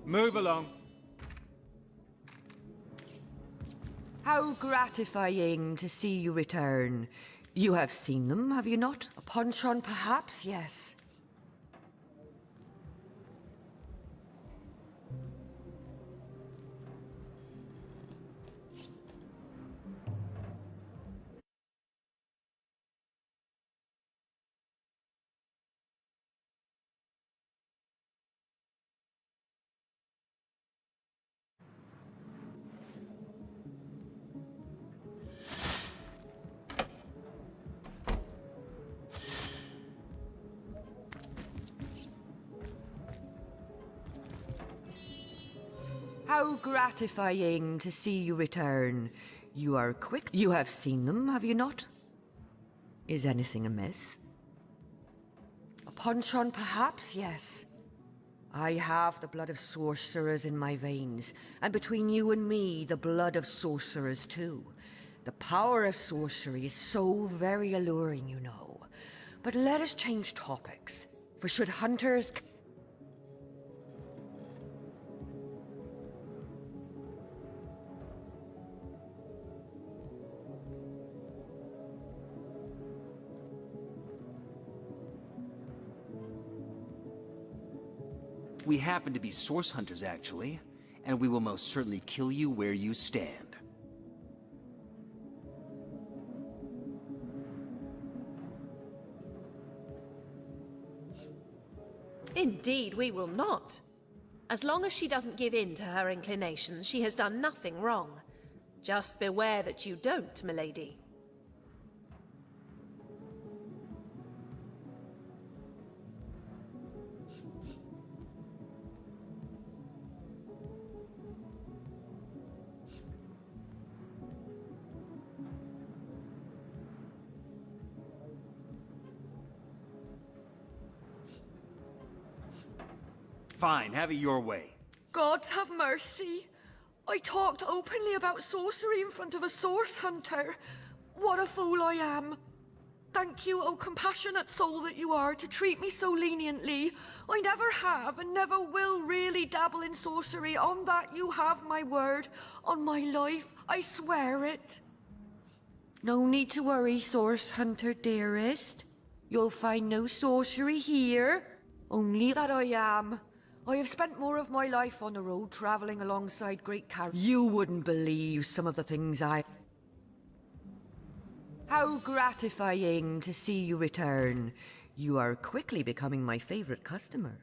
R: Move along.
S: How gratifying to see you return. You have seen them, have you not? A punch-on, perhaps? Yes. How gratifying to see you return. You are quick. You have seen them, have you not? Is anything amiss? A punch-on, perhaps? Yes. I have the blood of sorcerers in my veins, and between you and me, the blood of sorcerers too. The power of sorcery is so very alluring, you know. But let us change topics, for should hunters...
G: We happen to be source hunters, actually, and we will most certainly kill you where you stand.
F: Indeed, we will not. As long as she doesn't give in to her inclinations, she has done nothing wrong. Just beware that you don't, milady.
G: Fine, have it your way.
S: Gods have mercy. I talked openly about sorcery in front of a source hunter. What a fool I am. Thank you, O compassionate soul that you are, to treat me so leniently. I never have and never will really dabble in sorcery. On that you have my word. On my life, I swear it. No need to worry, source hunter dearest. You'll find no sorcery here. Only that I am. I have spent more of my life on the road traveling alongside great characters. You wouldn't believe some of the things I... How gratifying to see you return. You are quickly becoming my favorite customer.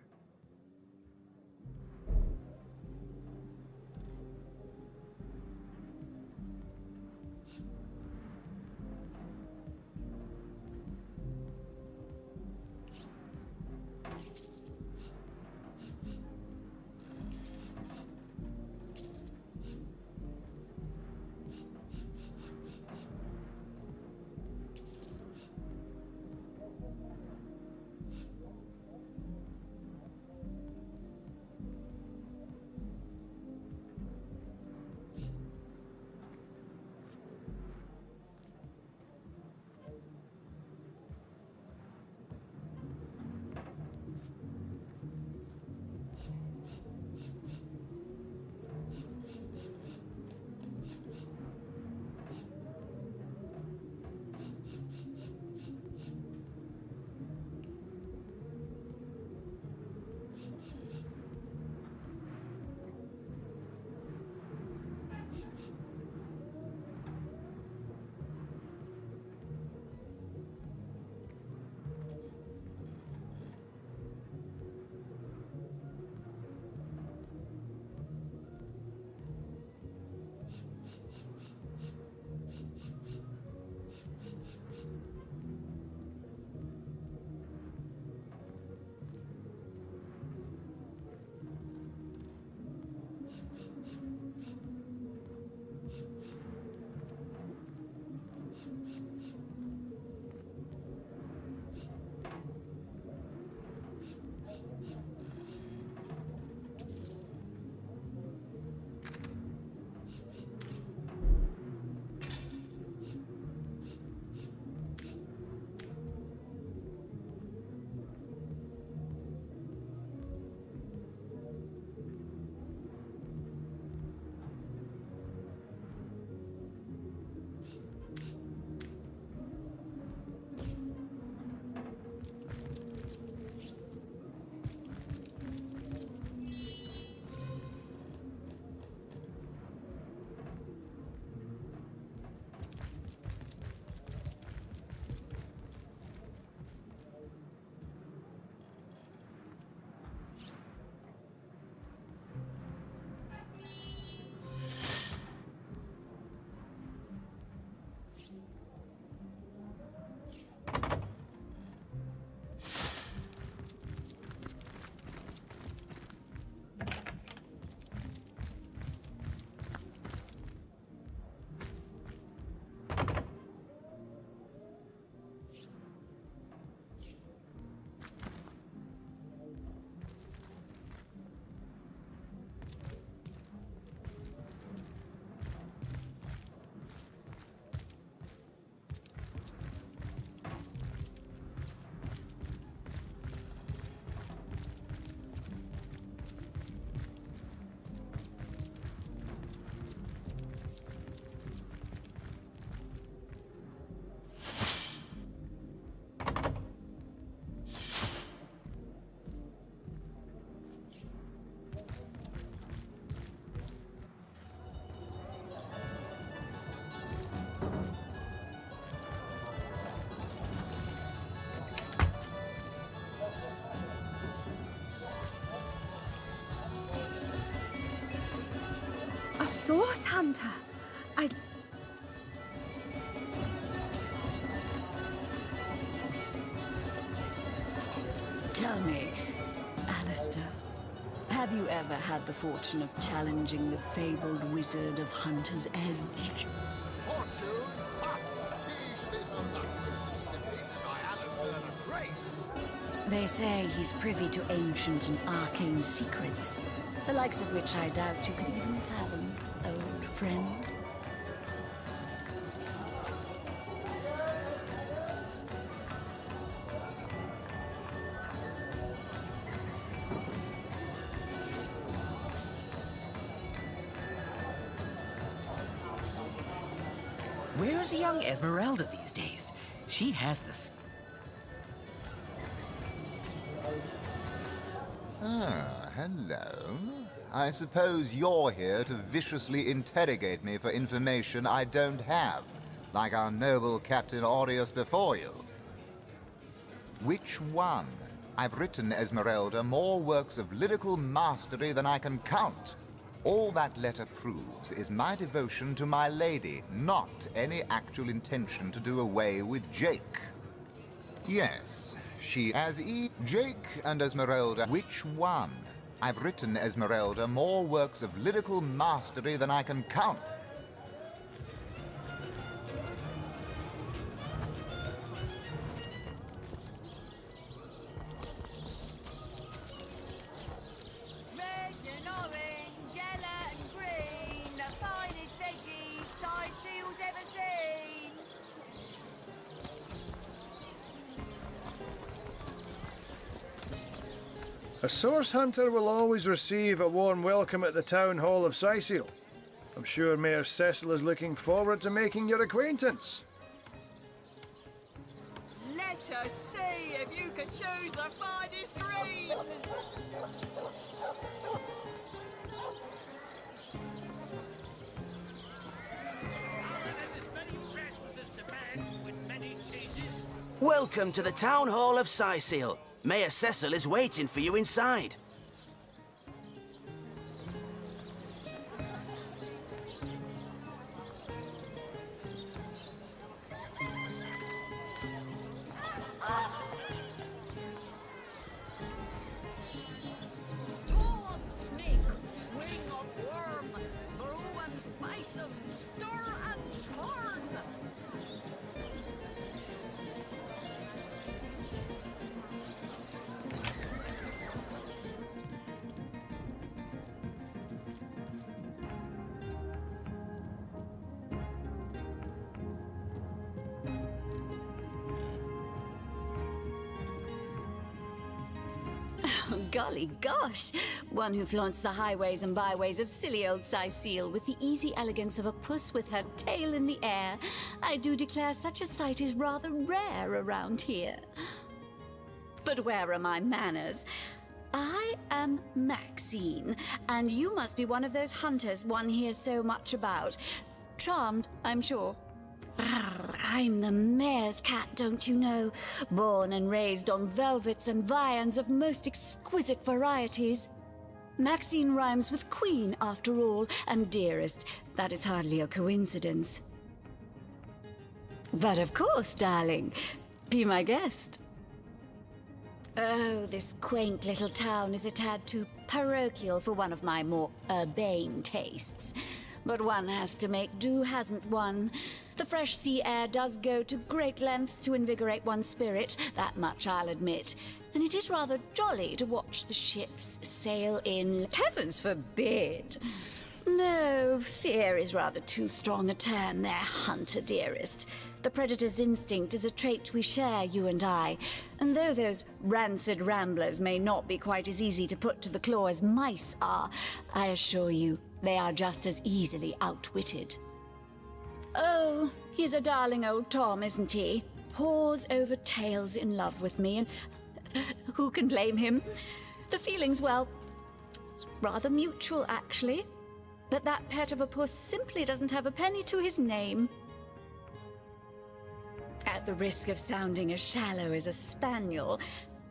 P: A source hunter? I'd
D: Tell me, Alistair, have you ever had the fortune of challenging the fabled wizard of Hunter's Edge?
C: Fortune? Ha! Easily so defeated by Alistair the Great.
D: They say he's privy to ancient and arcane secrets, the likes of which I doubt you could even fathom, old friend.
O: Where's young Esmeralda these days? She has this.
C: Ah, hello. I suppose you're here to viciously interrogate me for information I don't have, like our noble Captain Aureus before you. Which one? I've written, Esmeralda, more works of lyrical mastery than I can count. All that letter proves is my devotion to my lady, not any actual intention to do away with Jake. Yes, she as Jake and Esmeralda. Which one? I've written, Esmeralda, more works of lyrical mastery than I can count.
M: A source hunter will always receive a warm welcome at the Town Hall of Sicil. I'm sure Mayor Cecil is looking forward to making your acquaintance.
N: Let us see if you can choose the finest greens.
T: Welcome to the Town Hall of Sicil. Mayor Cecil is waiting for you inside.
N: Toe of snake, wing of worm, brew and spice 'em, stir and churn.
D: Golly gosh! One who flaunts the highways and byways of silly old Sicil with the easy elegance of a puss with her tail in the air. I do declare such a sight is rather rare around here. But where are my manners? I am Maxine, and you must be one of those hunters one hears so much about. Charmed, I'm sure. I'm the mayor's cat, don't you know? Born and raised on velvets and viands of most exquisite varieties. Maxine rhymes with queen, after all, and dearest. That is hardly a coincidence. But of course, darling. Be my guest. Oh, this quaint little town is a tad too parochial for one of my more urbane tastes. But one has to make do, hasn't one? The fresh sea air does go to great lengths to invigorate one's spirit, that much I'll admit. And it is rather jolly to watch the ships sail in. Heavens forbid! No, fear is rather too strong a term there, hunter dearest. The predator's instinct is a trait we share, you and I. And though those rancid ramblers may not be quite as easy to put to the claw as mice are, I assure you, they are just as easily outwitted. Oh, he's a darling old Tom, isn't he? Paws over tails in love with me, and who can blame him? The feeling's, well, it's rather mutual, actually. But that pet of a puss simply doesn't have a penny to his name. At the risk of sounding as shallow as a spaniel,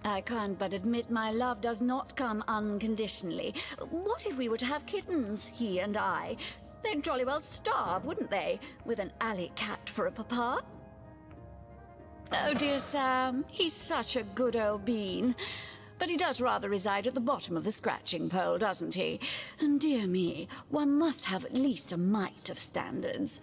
D: I can't but admit my love does not come unconditionally. What if we were to have kittens, he and I? They'd jolly well starve, wouldn't they, with an alley cat for a papa? Oh, dear Sam, he's such a good old bean. But he does rather reside at the bottom of the scratching pole, doesn't he? And dear me, one must have at least a mite of standards.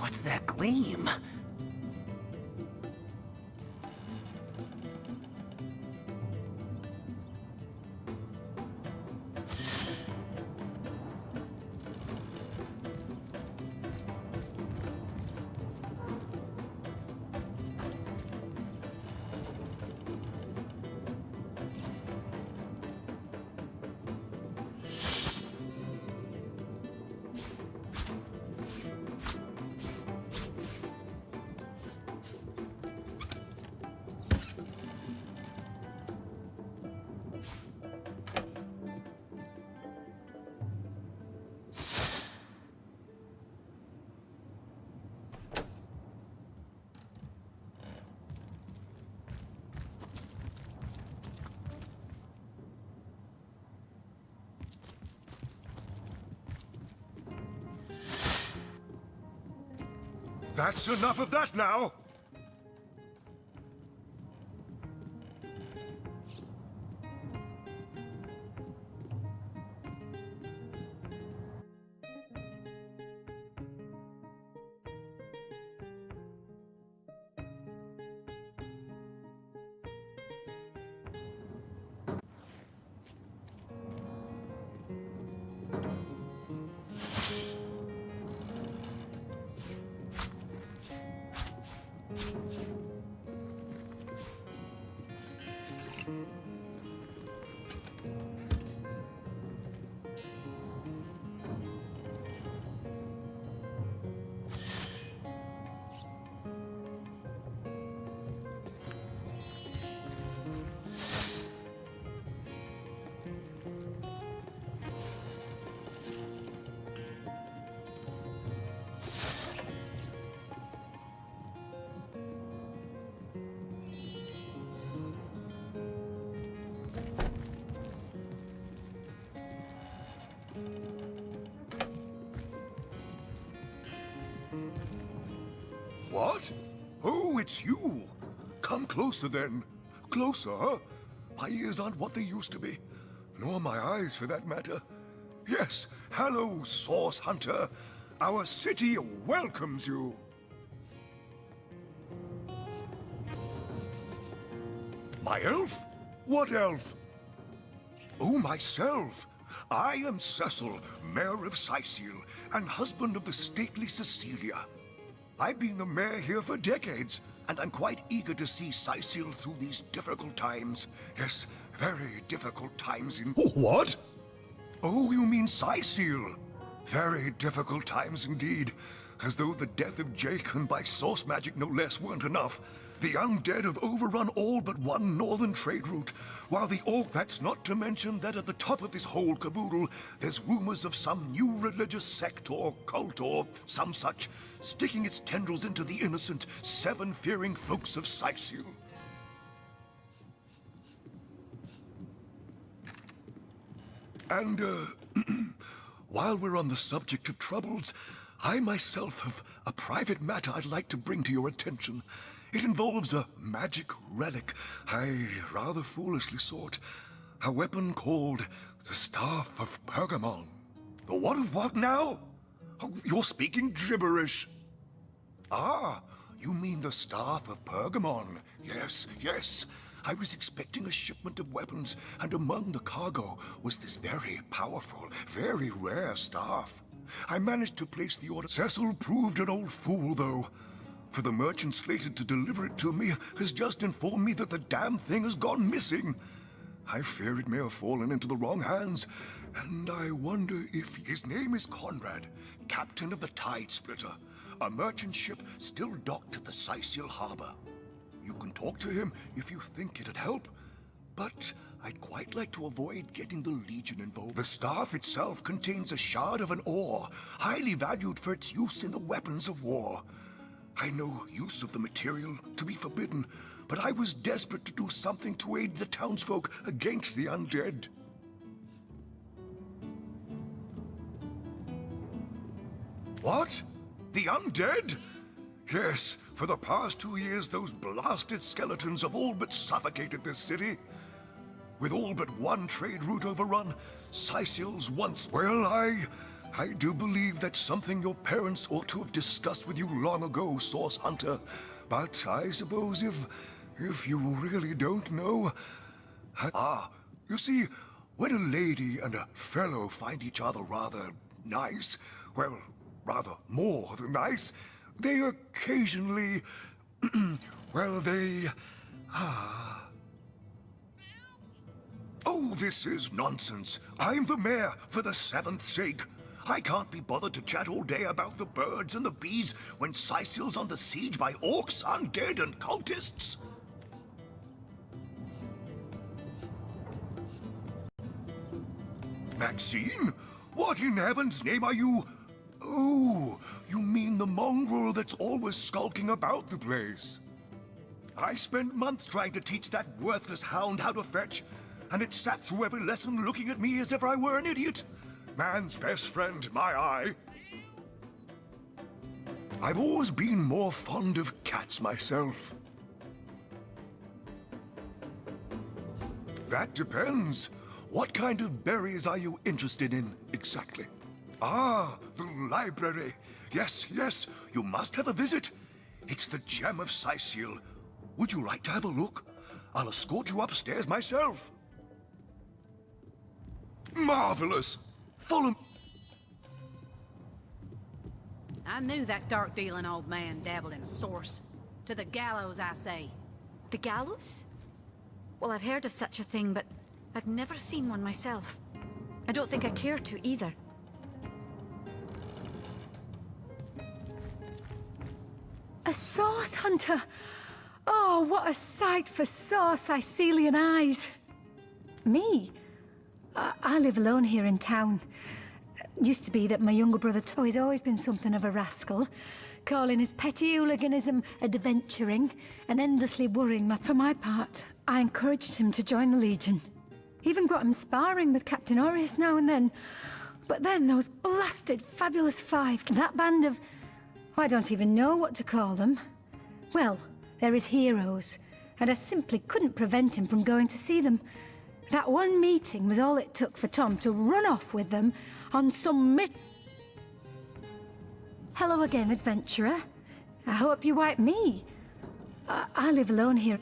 T: What's that gleam?
U: That's enough of that now!
V: What? Oh, it's you. Come closer then. Closer? My ears aren't what they used to be. Nor my eyes, for that matter. Yes, hello, Source Hunter. Our city welcomes you. My elf? What elf? Oh, myself. I am Cecil, Mayor of Sicil, and husband of the stately Cecilia. I've been the mayor here for decades, and I'm quite eager to see Sicil through these difficult times. Yes, very difficult times in... What? Oh, you mean Sicil? Very difficult times indeed. As though the death of Jacon by source magic no less weren't enough. The undead have overrun all but one northern trade route, while the orc, that's not to mention that at the top of this whole caboodle, there's rumors of some new religious sect or cult or some such, sticking its tendrils into the innocent, seven-fearing folks of Sicil. And, while we're on the subject of troubles, I myself have a private matter I'd like to bring to your attention. It involves a magic relic I rather foolishly sought. A weapon called the Staff of Pergamon. The what of what now? Oh, you're speaking gibberish. Ah, You mean the staff of Pergamon? Yes, yes. I was expecting a shipment of weapons, and among the cargo was this very powerful, very rare staff. I managed to place the order. Cecil proved an old fool, though. For the merchant slated to deliver it to me has just informed me that the damn thing has gone missing. I fear it may have fallen into the wrong hands, and I wonder if his name is Conrad, captain of the Tide Splitter, a merchant ship still docked at the Sicil harbor. You can talk to him if you think it'd help, but I'd quite like to avoid getting the Legion involved. The staff itself contains a shard of an ore, highly valued for its use in the weapons of war. I know use of the material to be forbidden, but I was desperate to do something to aid the townsfolk against the undead. What? The undead? Yes, for the past 2 years, those blasted skeletons have all but suffocated this city. With all but one trade route overrun, Sicil's once... Well, I do believe that's something your parents ought to have discussed with you long ago, Source Hunter. But I suppose if you really don't know... you see, when a lady and a fellow find each other rather nice, well, rather more than nice, they occasionally... well, they... Oh, this is nonsense. I'm the mayor for the 7th sake. I can't be bothered to chat all day about the birds and the bees when Sicil's under siege by orcs, undead, and cultists. Maxine? What in heaven's name are you... Oh, you mean the mongrel that's always skulking about the place. I spent months trying to teach that worthless hound how to fetch, and it sat through every lesson looking at me as if I were an idiot. Man's best friend, my eye. I've always been more fond of cats myself. That depends. What kind of berries are you interested in, exactly? Ah, the library. Yes, yes, you must have a visit. It's the gem of Sicil. Would you like to have a look? I'll escort you upstairs myself. Marvelous. Follow me.
I: I knew that dark-dealing old man dabbled in source. To the gallows, I say.
D: The gallows? Well, I've heard of such a thing, but I've never seen one myself. I don't think I care to either.
P: A source hunter! Oh, what a sight for sore Sicilian eyes! Me? I live alone here in town. Used to be that my younger brother Toy's always been something of a rascal, calling his petty hooliganism adventuring and endlessly worrying me. For my part, I encouraged him to join the Legion. Even got him sparring with Captain Aureus now and then. But then those blasted Fabulous Five, that band of... I don't even know what to call them. Well, they're his heroes, and I simply couldn't prevent him from going to see them. That one meeting was all it took for Tom to run off with them on some Hello again, adventurer. I hope you wipe me. I live alone here.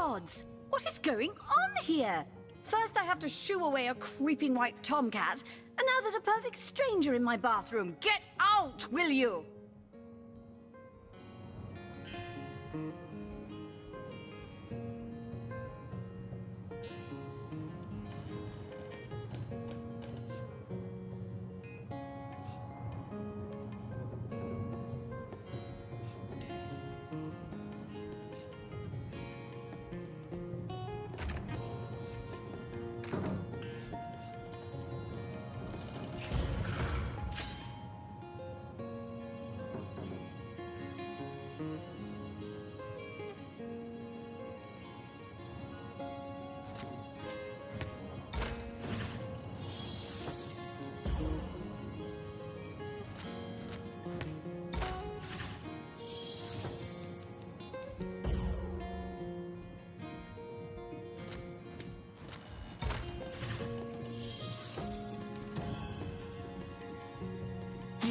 D: gods! What is going on here? First I have to shoo away a creeping white tomcat, and now there's a perfect stranger in my bathroom. Get out, will you?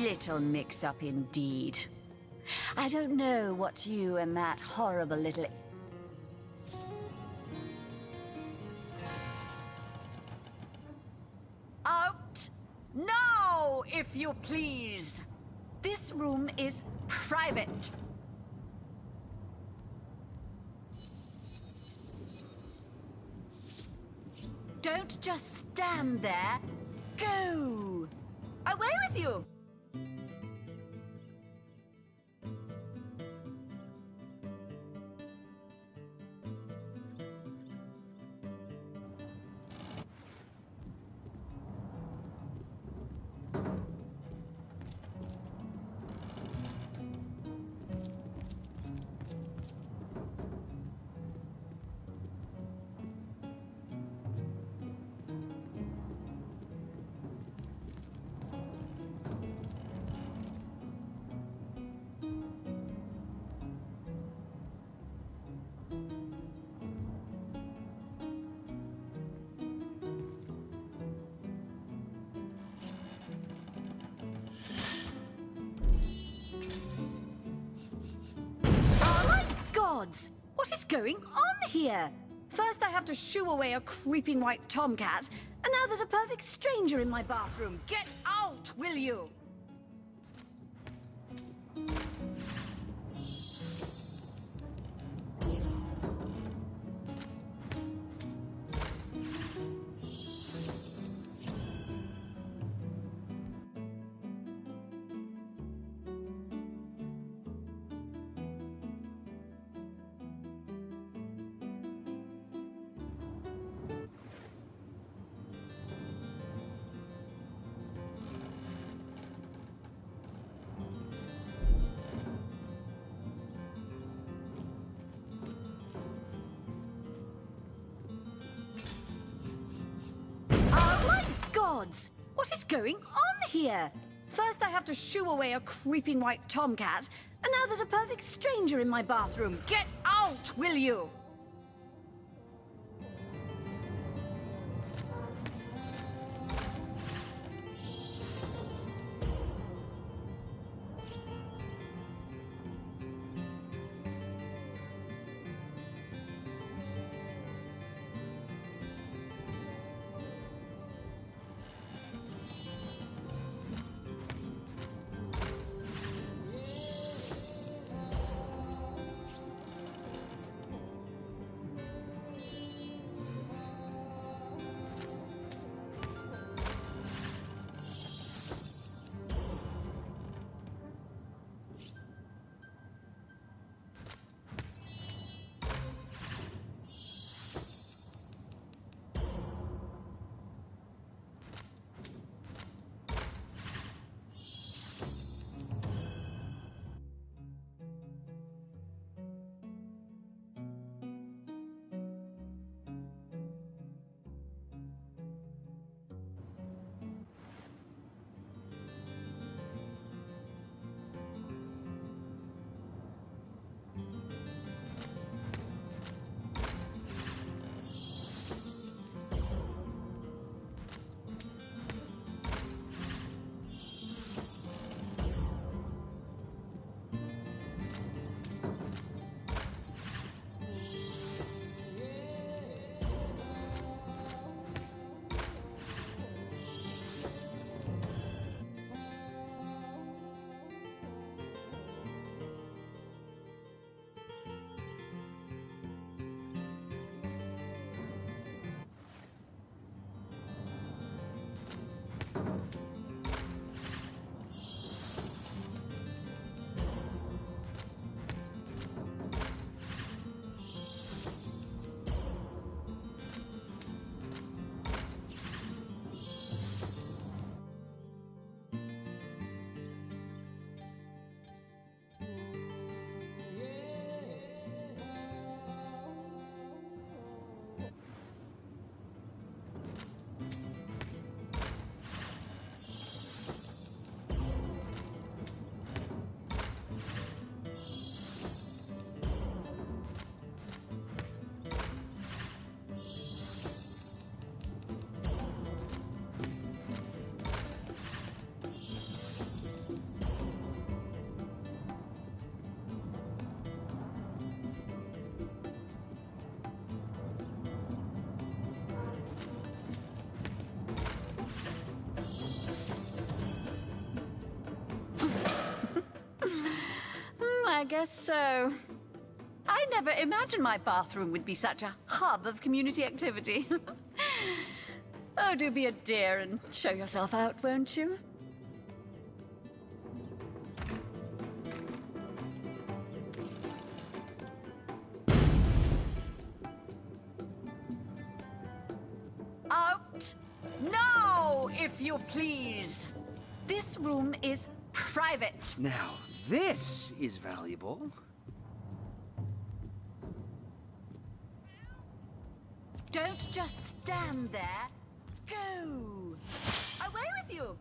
D: Little mix-up indeed. I don't know what you and that horrible little... Out! Now, if you please! This room is private. Don't just stand there. Go! Away with you! Gods! What is going on here? First I have to shoo away a creeping white tomcat, and now there's a perfect stranger in my bathroom. Get out, will you? Gods! What is going on here? First I have to shoo away a creeping white tomcat, and now there's a perfect stranger in my bathroom. Get out, will you? guess so. I never imagined my bathroom would be such a hub of community activity. Oh, do be a dear and show yourself out, won't you? Out! No, if you please! This room is private.
G: Now, this is valuable.
D: Don't just stand there. Go! Away with you!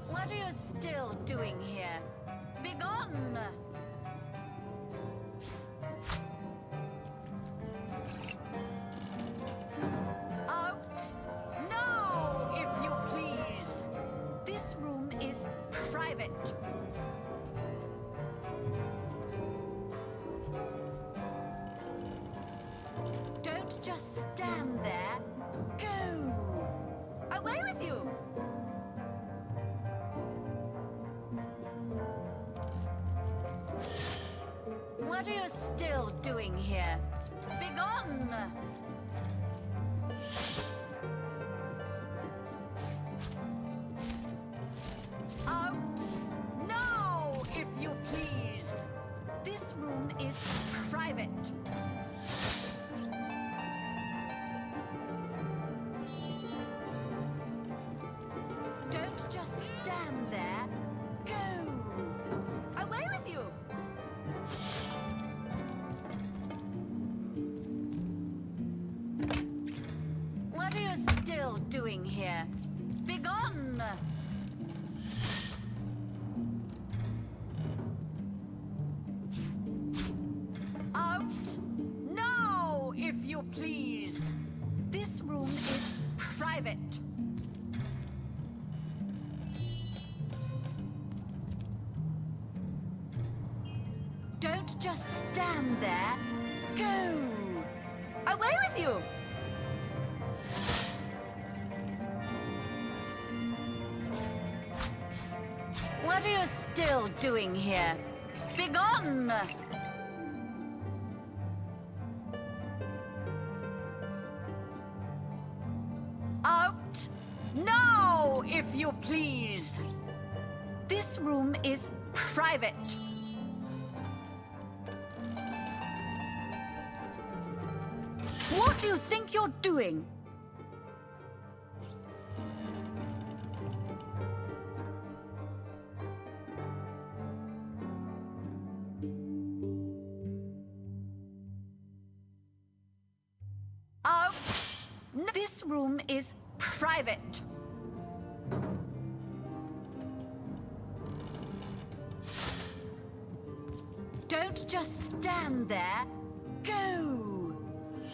D: What are you still doing here? Begone! Out! No, if you please! This room is private. Don't just stand there. Go! Away with you! What are you still doing here? Begone! Out! No, if you please! This room is private. Don't just stand there. Go! Away with you! What are you still doing here? Begone! Out! No, if you please! This room is private. Don't just stand there. Go! Away with you! What are you still doing here? Begone! Out! No, if you please! This room is private. What do you think you're doing? Out! This room is private. Don't just stand there. Go!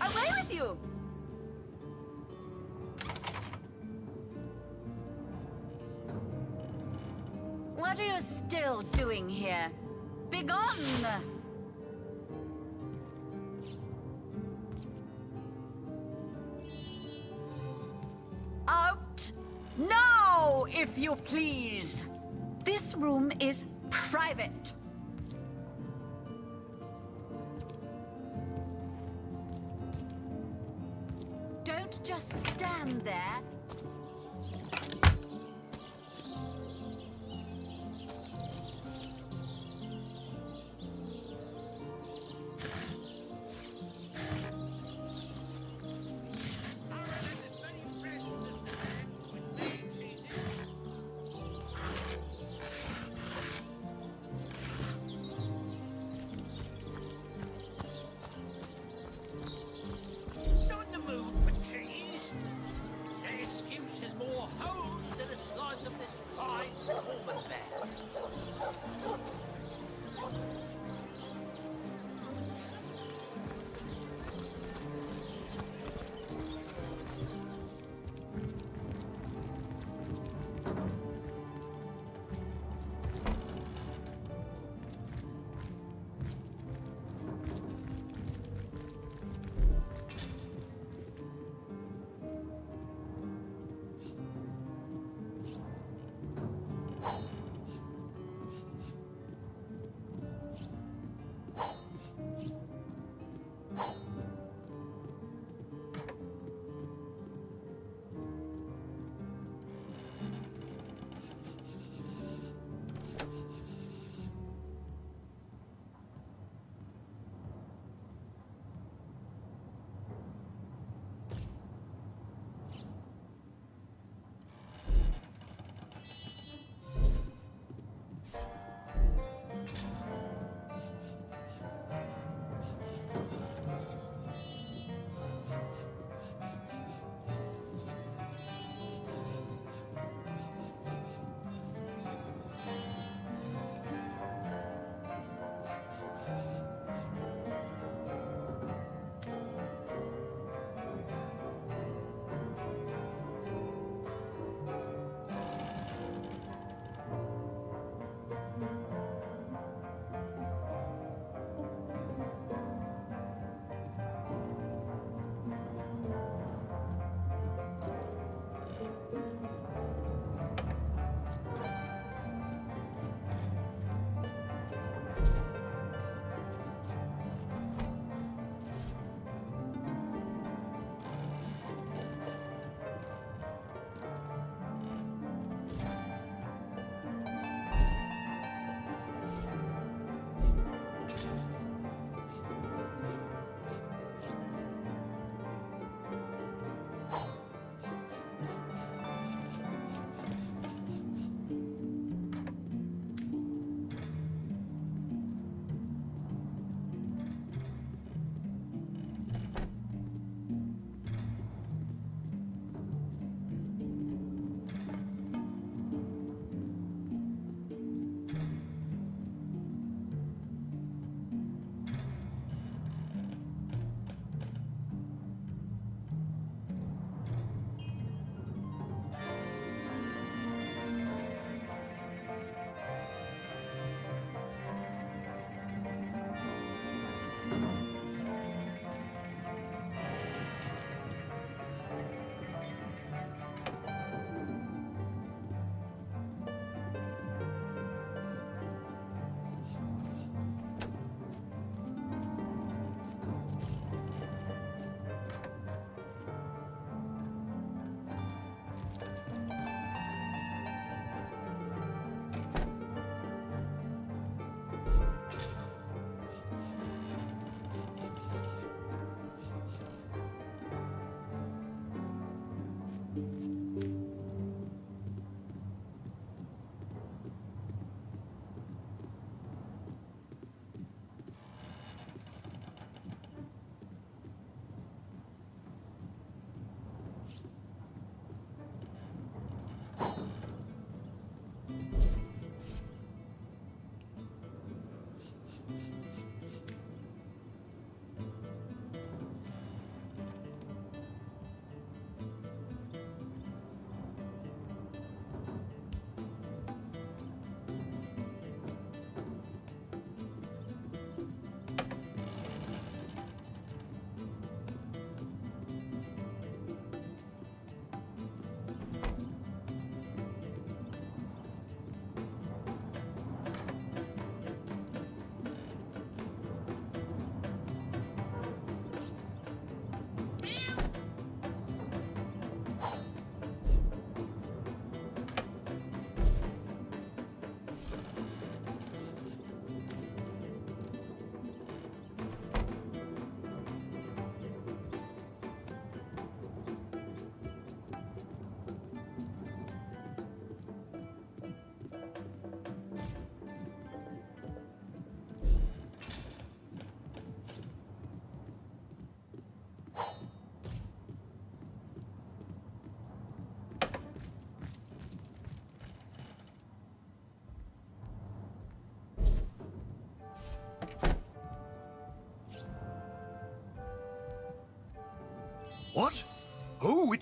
D: Away with you! What are you still doing here? Begone! Out! No, if you please! This room is private. Don't just stand there.
Q: Not in the mood for cheese. Yes,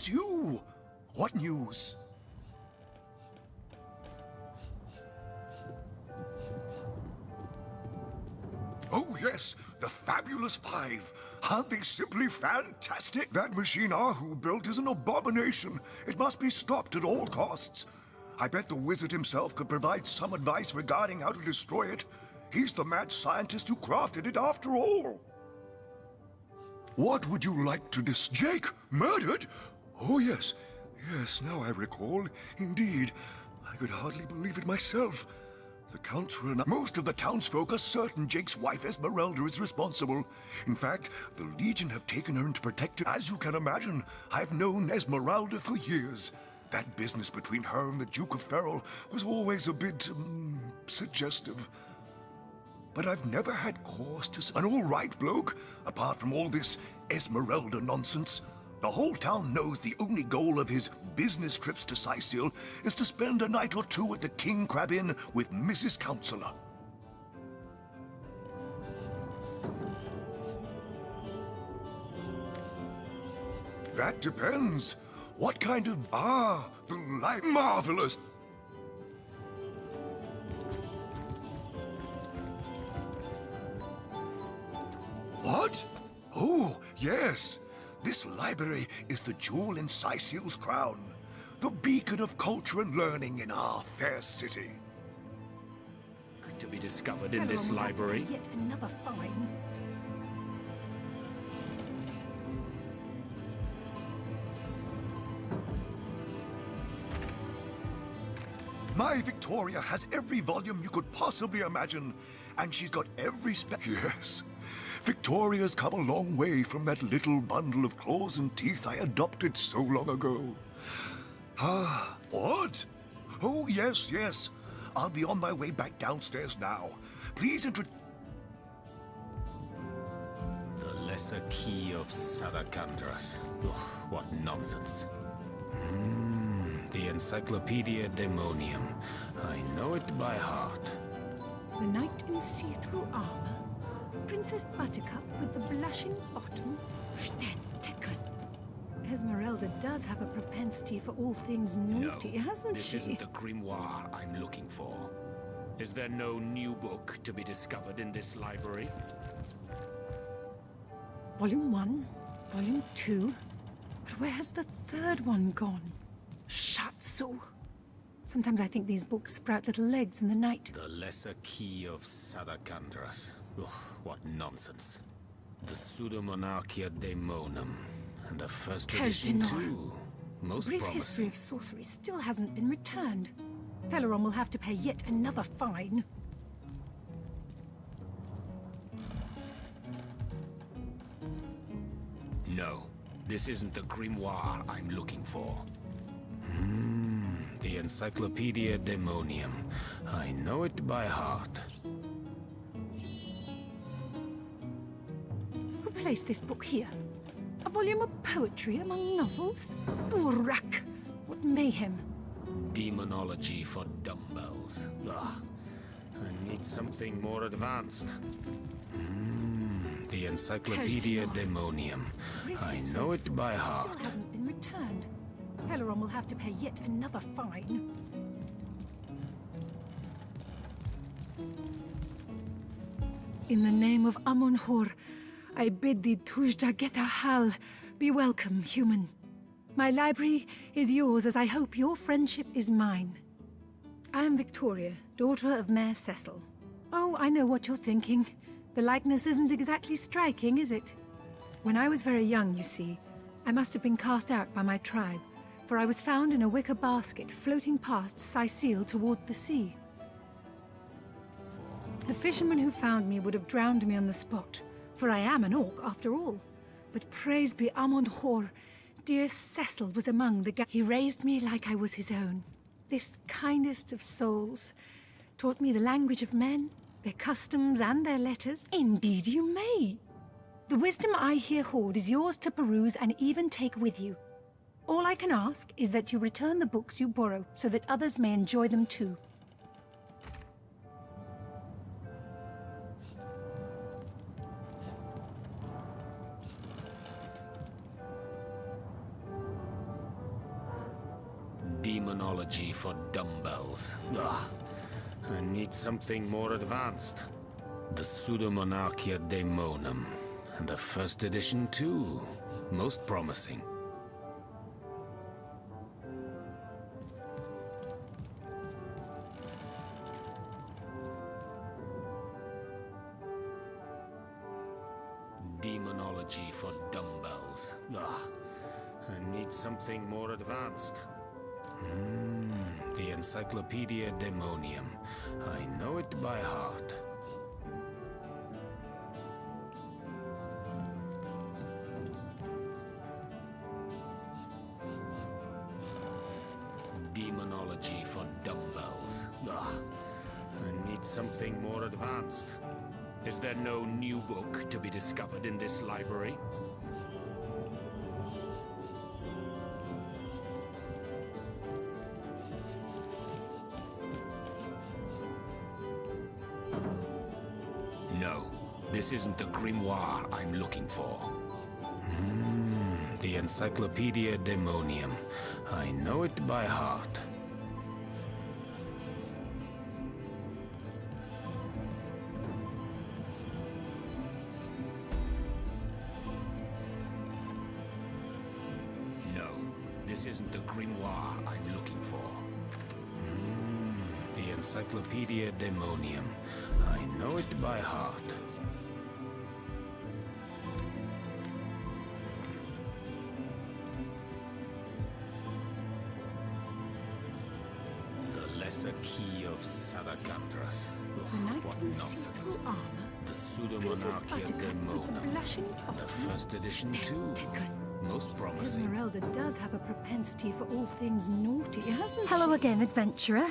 V: it's you! What news? Oh yes, the Fabulous Five. Aren't they simply fantastic? That machine Ahu built is an abomination. It must be stopped at all costs. I bet the wizard himself could provide some advice regarding how to destroy it. He's the mad scientist who crafted it after all. What would you like to Jake? Murdered? Oh yes. Yes, now I recall. Indeed. I could hardly believe it myself. The counts were most of the townsfolk are certain Jake's wife Esmeralda is responsible. In fact, the Legion have taken her into protective. As you can imagine, I've known Esmeralda for years. That business between her and the Duke of Ferrol was always a bit suggestive. But I've never had cause to an all right bloke, apart from all this Esmeralda nonsense. The whole town knows the only goal of his business trips to Sicil is to spend a night or two at the King Crab Inn with Mrs. Counselor. That depends. What kind of... marvelous! What? Oh, yes. This library is the jewel in Sicil's crown, the beacon of culture and learning in our fair city.
A: To be discovered in this library.
P: Yet another fine.
V: My Victoria has every volume you could possibly imagine, and she's got every Yes. Victoria's come a long way from that little bundle of claws and teeth I adopted so long ago. Ah, what? Oh, yes, yes. I'll be on my way back downstairs now. Please The
A: Lesser Key of Sadakandras. Ugh, what nonsense. The Encyclopedia Daemonium. I know it by heart.
P: The knight in see-through armor. Princess Buttercup with the blushing bottom. Sterntecken. Esmeralda does have a propensity for all things naughty, hasn't
A: this
P: she?
A: Isn't the grimoire I'm looking for. Is there no new book to be discovered in this library?
P: Volume 1, Volume 2. But where has the third one gone? Shatsu. Sometimes I think these books sprout little legs in the night.
A: The Lesser Key of Sadakandras. Ugh, what nonsense. The Pseudomonarchia Daemonum. And the first edition too. Most
P: Brief
A: promising.
P: history of sorcery still hasn't been returned. Teleron will have to pay yet another fine.
A: No, this isn't the grimoire I'm looking for. The Encyclopedia Daemonium. I know it by heart.
P: Who placed this book here? A volume of poetry among novels? Urak! What mayhem!
A: Demonology for dumbbells. Ugh. I need something more advanced. The Encyclopedia Daemonium. I know it by heart.
P: Still hasn't been returned. Teleron will have to pay yet another fine. In the name of Amun-Hor, I bid thee Tujda Getahal, be welcome, human. My library is yours, as I hope your friendship is mine. I am Victoria, daughter of Mayor Cecil. Oh, I know what you're thinking. The likeness isn't exactly striking, is it? When I was very young, you see, I must have been cast out by my tribe, for I was found in a wicker basket floating past Sicil toward the sea. The fisherman who found me would have drowned me on the spot, for I am an orc after all. But praise be Amun-Hor, dear Cecil was among the He raised me like I was his own. This kindest of souls taught me the language of men, their customs and their letters. Indeed you may. The wisdom I here hoard is yours to peruse and even take with you. All I can ask is that you return the books you borrow so that others may enjoy them too.
A: Demonology for dumbbells. Ugh. I need something more advanced. The Pseudomonarchia Daemonum. And the first edition too. Most promising. Demonology for dumbbells. Ugh. I need something more advanced. The Encyclopedia Daemonium. I know it by heart. Demonology for dumbbells. Ugh. I need something more advanced. Is there no new book to be discovered in this library? No, this isn't the grimoire I'm looking for. The Encyclopedia Daemonium. I know it by heart. No, this isn't the grimoire I'm looking for. The Encyclopedia Daemonium. I know it by heart. The Lesser Key of Sadakandras. What nonsense. The Pseudomonarchia Daemonum. The first edition too. Most promising.
P: Esmeralda does have a propensity for all things naughty, hasn't she? Hello again, adventurer.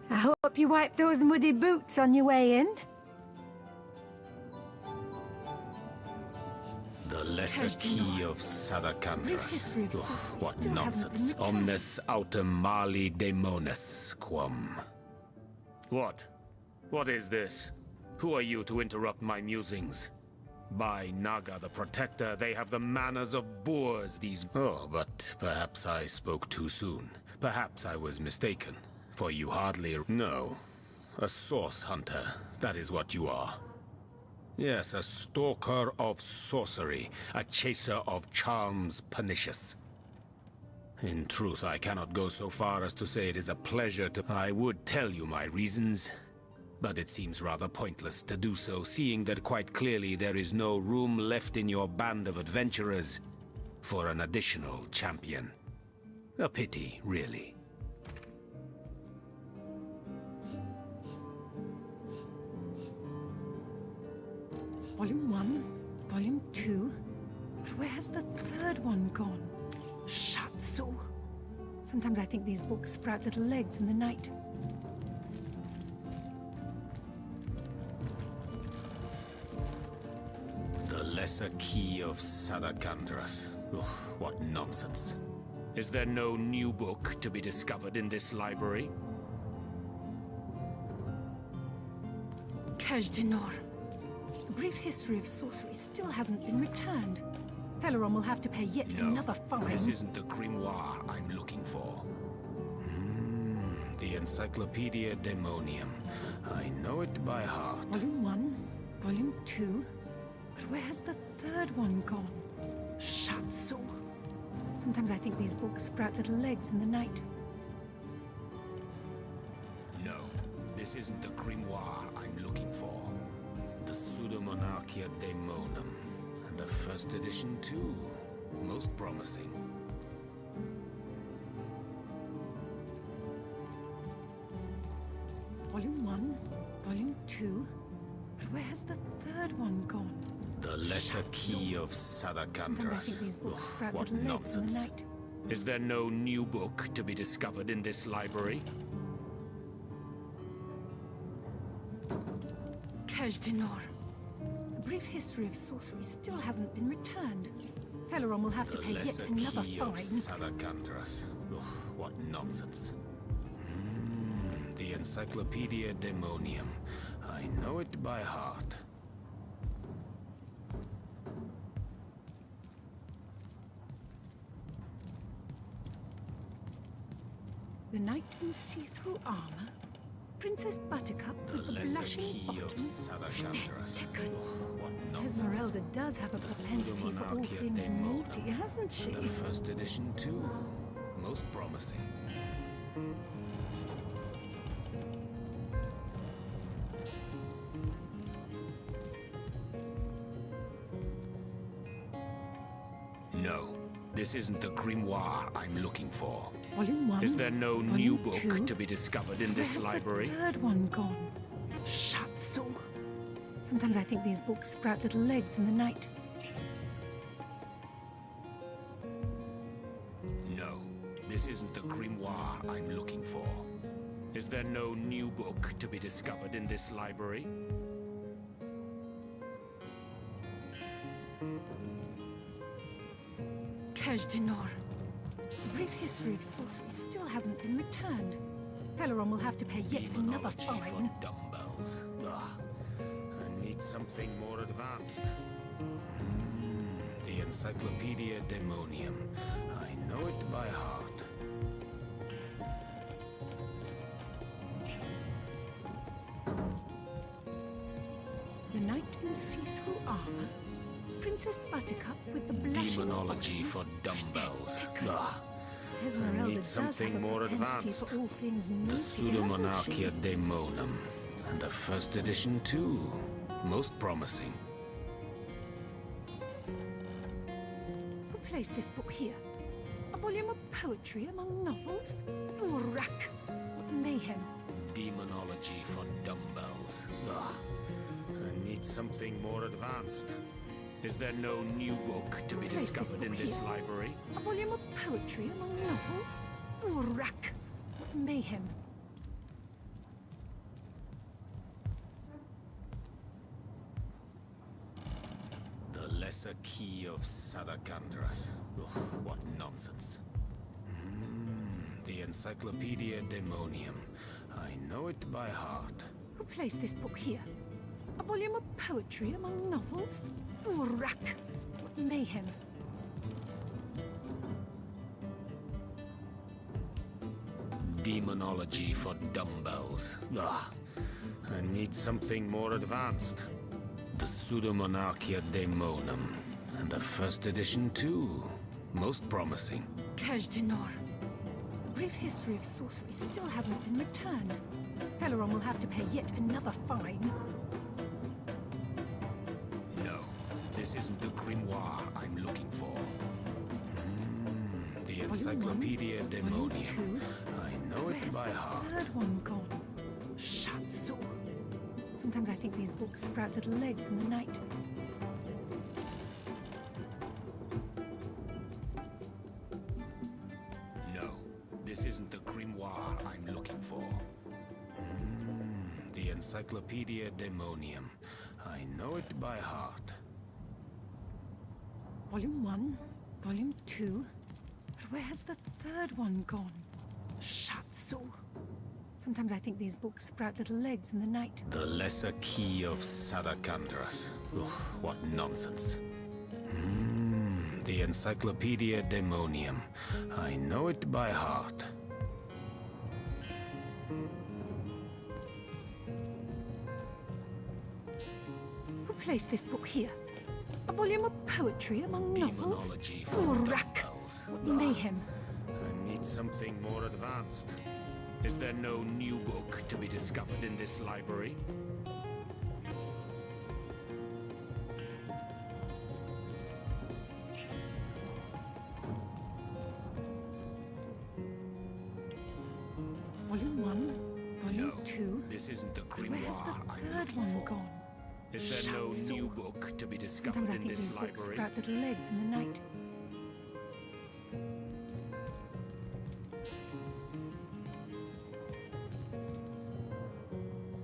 P: I hope you wiped those muddy boots on your way in.
A: The Lesser Key of Sadakandras. What nonsense. Omnes autem mali daemonis quam. What? What is this? Who are you to interrupt my musings? By Naga the Protector, they have the manners of boors, these... Oh, but perhaps I spoke too soon. Perhaps I was mistaken. For you hardly... No. A source hunter. That is what you are. Yes, a stalker of sorcery. A chaser of charms pernicious. In truth, I cannot go so far as to say it is a pleasure to... I would tell you my reasons, but it seems rather pointless to do so, seeing that quite clearly there is no room left in your band of adventurers for an additional champion. A pity, really.
P: Volume 1, Volume 2, but where's the third one gone? Shatsu. Sometimes I think these books sprout little legs in the night.
A: The Lesser Key of Sadakandras. Ugh, what nonsense. Is there no new book to be discovered in this library?
P: Kaj'Dinor. A brief history of sorcery still hasn't been returned. Teleron will have to pay yet another fine.
A: This isn't the grimoire I'm looking for. The Encyclopedia Daemonium. I know it by heart.
P: Volume 1, Volume 2, but where's the third one gone? Shatsu. Sometimes I think these books sprout little legs in the night.
A: No, this isn't the grimoire I'm looking for. The Pseudomonarchia Daemonum. And the first edition too. Most promising.
P: Volume 1, Volume 2, but where's the third one gone?
A: The Lesser Key of
P: Sometimes I think these
A: Sadakandras.
P: books sprout
A: What
P: little legs in the
A: nonsense.
P: night.
A: Is there no new book to be discovered in this library?
P: Kaj'Dinor. A brief history of sorcery still hasn't been returned. Teleron will have to
A: The
P: pay yet
A: Lesser
P: another
A: Key of
P: fine.
A: Sadakandras. Ugh, what nonsense. The Encyclopedia Daemonium. I know it by heart.
P: The knight in see-through armor, Princess Buttercup with the blushing bottom. Esmeralda does have a propensity for all things naughty, hasn't she?
A: The first edition too. Most promising. No, this isn't the grimoire I'm looking for.
P: Volume 1.
A: Is there no
P: Volume
A: new book
P: 2?
A: to be discovered in this library?
P: Where's the third one gone? Shatsu. Sometimes I think these books sprout little legs in the night.
A: No, this isn't the grimoire I'm looking for. Is there no new book to be discovered in this library?
P: Kej'Dinor. A brief history of sorcery still hasn't been returned. Teleron will have to pay yet another
A: Demonology
P: fine.
A: for dumbbells. Ugh. I need something more advanced. The Encyclopedia Daemonium. I know it by heart.
P: The knight in see-through armor, Princess Buttercup with the blushing
A: Demonology for dumbbells. Ugh. I
P: Esmeralda
A: need
P: does
A: something
P: have a
A: more
P: propensity
A: advanced.
P: for all things
A: The
P: naughty, hasn't she?
A: Pseudomonarchia Daemonum. And the first edition too. Most promising.
P: Who placed this book here? A volume of poetry among novels? Urak! What mayhem!
A: Demonology for dumbbells. Ugh. I need something more advanced. Is there no new book to be
P: Place this
A: discovered in
P: book
A: this
P: here.
A: library?
P: A volume of poetry among novels? Urak! What mayhem!
A: The Lesser Key of Sadakandras. Ugh, what nonsense. The Encyclopedia Daemonium. I know it by heart.
P: Who placed this book here? A volume of poetry among novels? Urak! What mayhem!
A: Demonology for dumbbells. Ugh. I need something more advanced. The Pseudomonarchia Daemonum. And the first edition too. Most promising.
P: Kej'Dinor. A brief history of sorcery still hasn't been returned. Teleron will have to pay yet another fine.
A: No, this isn't the grimoire I'm looking for. The Encyclopedia Daemonium. I know it
P: Where's
A: by
P: the
A: heart.
P: third one gone? Shatsu. Sometimes I think these books sprout little legs in the night.
A: No, this isn't the grimoire I'm looking for. The Encyclopedia Daemonium. I know it by heart.
P: Volume 1, Volume 2. But where has the third one gone? Shatsu. Sometimes I think these books sprout little legs in the night.
A: The Lesser Key of Sadakandras. Ugh, what nonsense. The Encyclopedia Daemonium. I know it by heart.
P: Who placed this book here? A volume of poetry among novels?
A: Demonology for
P: Urak!
A: dumbbells.
P: What
A: Ugh.
P: mayhem!
A: I need something more advanced. Is there no new book to be discovered in this library?
P: Volume 1, Volume
A: No,
P: 2.
A: this isn't the
P: But where's the
A: grimoire I'm
P: third
A: looking
P: one
A: for.
P: gone?
A: Is there no
P: Shatsu.
A: new book to be discovered
P: Sometimes I
A: in
P: think
A: this
P: these books
A: library?
P: sprout little legs in the night.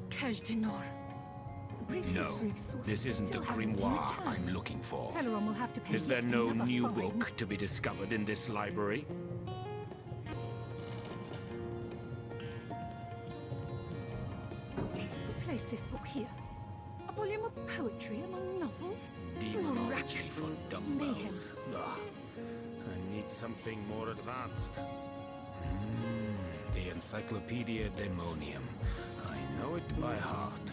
P: Kej'Dinor. A brief
A: No,
P: history of sorcery
A: this isn't the
P: still hasn't been
A: grimoire
P: returned.
A: I'm looking for.
P: Teleron will have to pay
A: Is there
P: yet
A: no
P: another
A: new
P: fine.
A: book to be discovered in this library?
P: Who placed this book here? A volume of poetry among novels?
A: Demonology for
P: Mayhem.
A: dumbbells. Ugh. I need something more advanced. The Encyclopedia Daemonium. I know it by heart.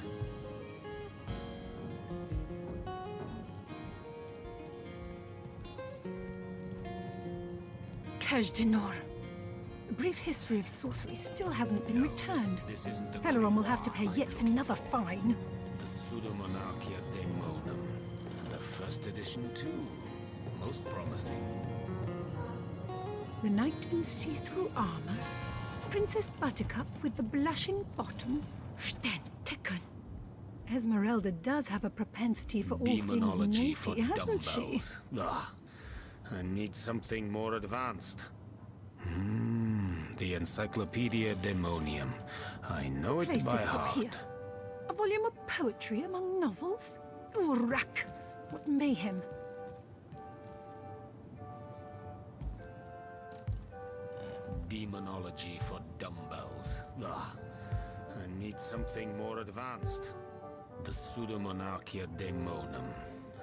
P: Kaj'Dinor. A brief history of sorcery still hasn't been returned. Teleron will have to pay yet another fine.
A: The Pseudomonarchia Daemonum. And the first edition too. Most promising.
P: The knight in see-through armor. Princess Buttercup with the blushing bottom. Stenteken. Esmeralda does have a propensity for all
A: Demonology
P: things
A: for
P: naughty, hasn't she?
A: dumbbells. Ugh. I need something more advanced. The Encyclopedia Daemonium. I know it
P: Place
A: by
P: this book
A: heart.
P: here. A volume of poetry among novels? Urak! What mayhem!
A: Demonology for dumbbells. Ugh. I need something more advanced. The Pseudomonarchia Daemonum.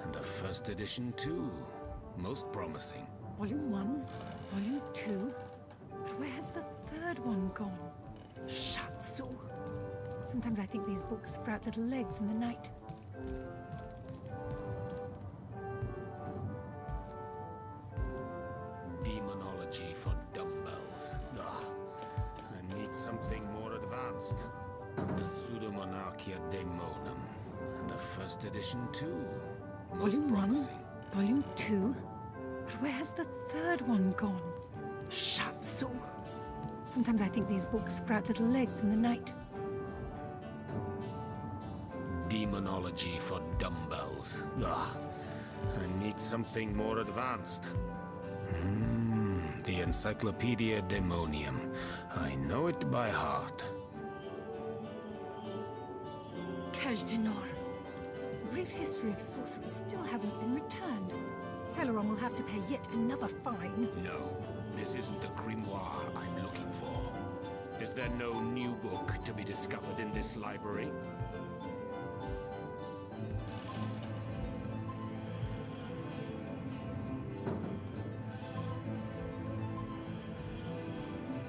A: And the first edition too. Most promising.
P: Volume 1, Volume 2. But where's the third one gone? Shatsu. Sometimes I think these books sprout little legs in the night.
A: Demonology for dumbbells. Ugh. I need something more advanced. The Pseudomonarchia Daemonum. And the first edition too. Most
P: Volume 1,
A: promising.
P: Volume 2. But where's the third one gone? Shatsu. Sometimes I think these books sprout little legs in the night.
A: Demonology for dumbbells. Ugh. I need something more advanced. The Encyclopedia Daemonium. I know it by heart.
P: Kaj'Dinor. A brief history of sorcery still hasn't been returned. Teleron will have to pay yet another fine.
A: No, this isn't the grimoire I'm looking for. Is there no new book to be discovered in this library?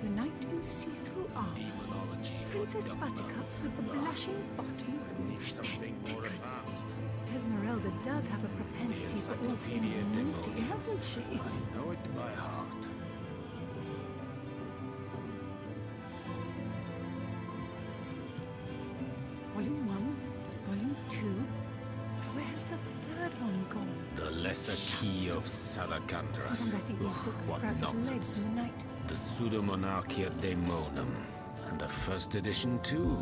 P: The knight in see-through armor.
A: Demonology for
P: Princess
A: dumbbells.
P: Buttercup with the blushing bottom.
A: I need something more advanced.
P: Esmeralda does have a propensity for all things
A: Encyclopedia
P: naughty,
A: Daemonium.
P: hasn't she?
A: I know it by heart.
P: Volume 1, Volume 2. But where's the third one gone?
A: The Lesser Key of Salacandras.
P: Sometimes I think these books
A: What
P: sprout little legs
A: nonsense.
P: in the night.
A: The Pseudomonarchia Daemonum. And the first edition too.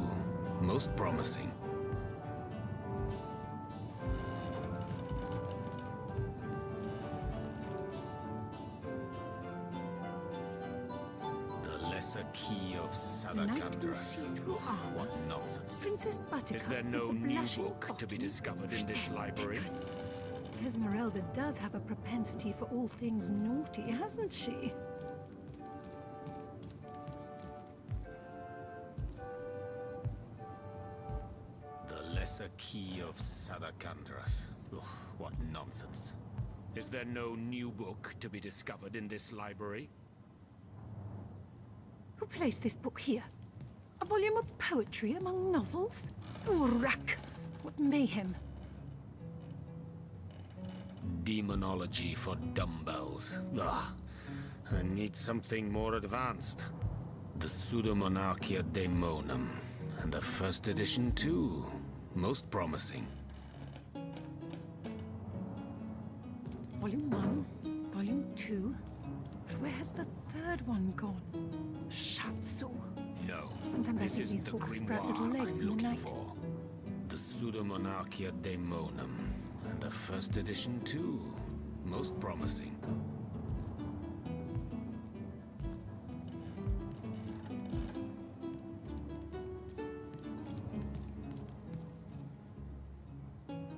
A: Most promising. The Lesser Key of
P: The knight in
A: Salacandras.
P: see-through armor.
A: What nonsense.
P: Princess Buttercup
A: Is there no
P: with the
A: new
P: blushing
A: book to be
P: bottom.
A: discovered in this library?
P: Esmeralda does have a propensity for all things naughty, hasn't she?
A: The Lesser Key of Salacandras. Ugh, what nonsense. Is there no new book to be discovered in this library?
P: Who placed this book here? A volume of poetry among novels? Urak! What mayhem!
A: Demonology for dumbbells. Ugh. I need something more advanced. The Pseudomonarchia Daemonum. And the first edition too. Most promising.
P: Volume 1, Volume 2. But where's the third one gone? Shatsu.
A: No,
P: Sometimes I
A: this
P: think
A: isn't
P: these
A: the
P: books sprout little
A: grimoire
P: legs
A: I'm
P: in the
A: looking
P: night.
A: for. The Pseudomonarchia Daemonum. And the first edition too. Most promising.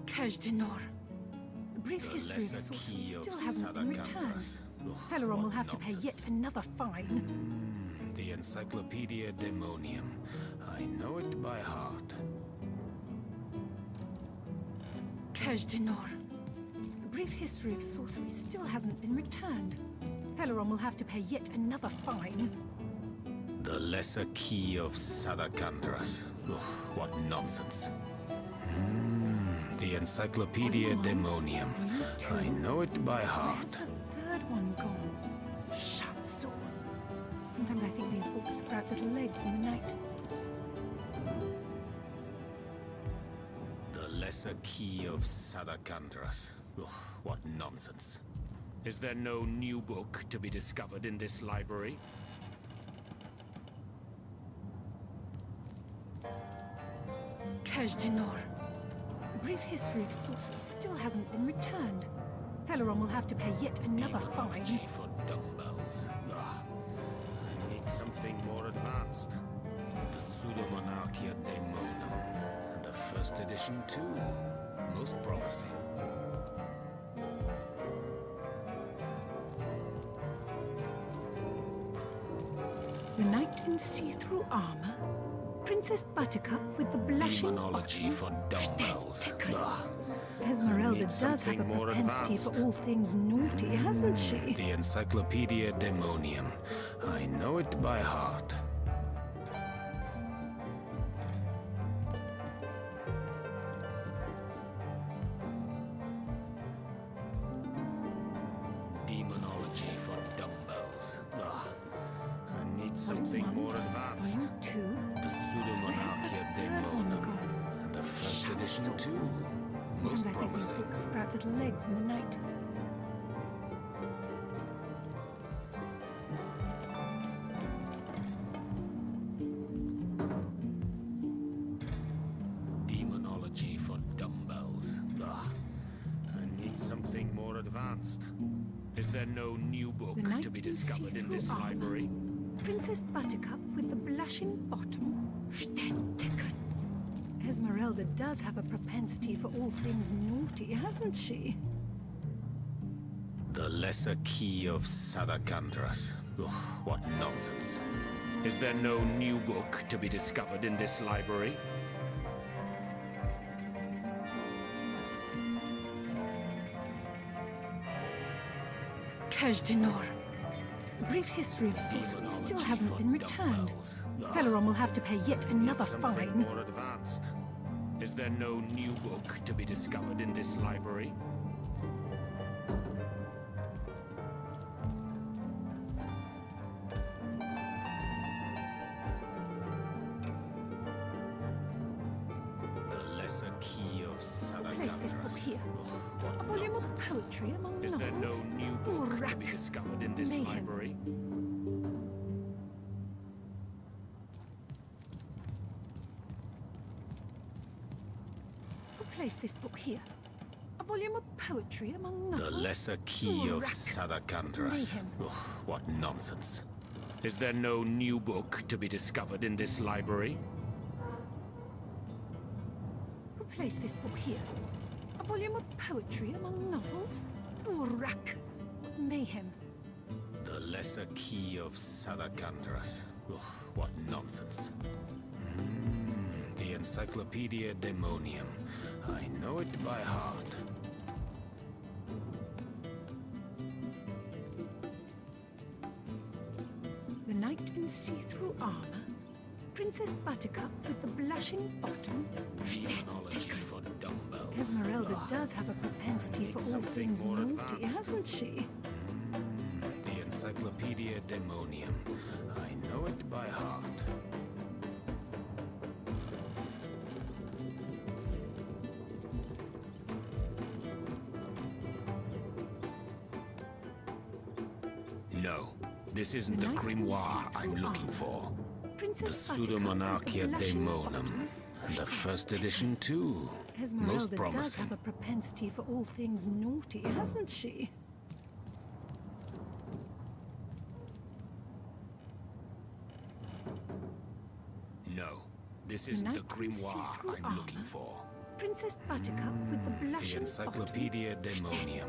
P: Kaj'Dinor. A brief
A: The
P: history of
A: Lesser
P: sorcery
A: Key of
P: still hasn't been returned.
A: Salacandras. Ugh,
P: Teleron will
A: what
P: have to pay
A: nonsense.
P: yet another fine.
A: The Encyclopedia Daemonium. I know it by heart.
P: Kaj'Dinor. A brief history of sorcery still hasn't been returned. Teleron will have to pay yet another fine.
A: The lesser key of Sadakandras. Ugh, what nonsense. The Encyclopedia Demonium. I know it by heart.
P: Where's the third one gone? Sharpsaw. Sometimes I think these books sprout little legs in the night.
A: The lesser key of Sadakandras. Ugh, what nonsense. Is there no new book to be discovered in this library?
P: Kaj'Dinor. A brief history of sorcery still hasn't been returned. Teleron will have to pay yet another fine.
A: Demonology for dumbbells. Ugh. I need something more advanced. The Pseudomonarchia Daemonum. And the first edition too. Most promising.
P: The knight in see-through armor? Princess Buttercup with the blushing
A: Demonology for dumbbells. Ugh.
P: Esmeralda does have a propensity for all things naughty, hasn't she?
A: The Encyclopedia Demonium. I know it by heart. Demonology for dumbbells. Ugh. I need something more advanced. The Pseudomonarchia Daemonum. And the first edition too. Most
P: Sometimes I think these
A: promising.
P: books sprout little legs in the night.
A: Demonology for dumbbells. Ugh. I need something more advanced. Is there no new book
P: The knight
A: to be
P: in
A: discovered in
P: see-through
A: this
P: armor?
A: library?
P: Princess Buttercup with the blushing bottom. Stäntigen. Esmeralda does have a propensity for all things naughty, hasn't she?
A: The lesser key of Sadakandras. Ugh, what nonsense. Is there no new book to be discovered in this library?
P: Kaj'Dinor. A brief history of sorcery still hasn't been returned. Teleron will have to pay yet another
A: Something
P: fine.
A: more advanced. Is there no new book to be discovered in this library? The lesser key of Sadakandras.
P: Place this book here. A volume of poetry among
A: Is there no
P: novels.
A: new book to
P: Urak.
A: be discovered in this
P: Mayhem.
A: library?
P: Place this book here. A volume of poetry among novels.
A: The lesser key of
P: Urak.
A: Sadakandras.
P: Mayhem.
A: Ugh, what nonsense. Is there no new book to be discovered in this library?
P: Place this book here. A volume of poetry among novels. Urak. Mayhem.
A: The lesser key of Sadakandras. Ugh, what nonsense. The Encyclopedia Demonium. I know it by heart.
P: The knight in see-through armor. Princess Buttercup with the blushing bottom.
A: Demonology for dumbbells.
P: Esmeralda does have a propensity for all
A: something
P: things
A: more
P: naughty,
A: advanced.
P: hasn't she?
A: The Encyclopedia Demonium. I know it by heart. No, this isn't the
P: knight in
A: grimoire I'm
P: see-through
A: looking
P: armor.
A: for. The
P: Princess Buttercup with the
A: Pseudomonarchia
P: blushing
A: Daemonum.
P: bottom.
A: And the first edition too. Most
P: Esmeralda does
A: promising.
P: have a propensity for all things naughty, hasn't she?
A: No, this isn't the
P: knight in
A: grimoire
P: see-through
A: I'm looking
P: armor.
A: for.
P: Princess Buttercup with the
A: The
P: blushing
A: Encyclopedia Demonium.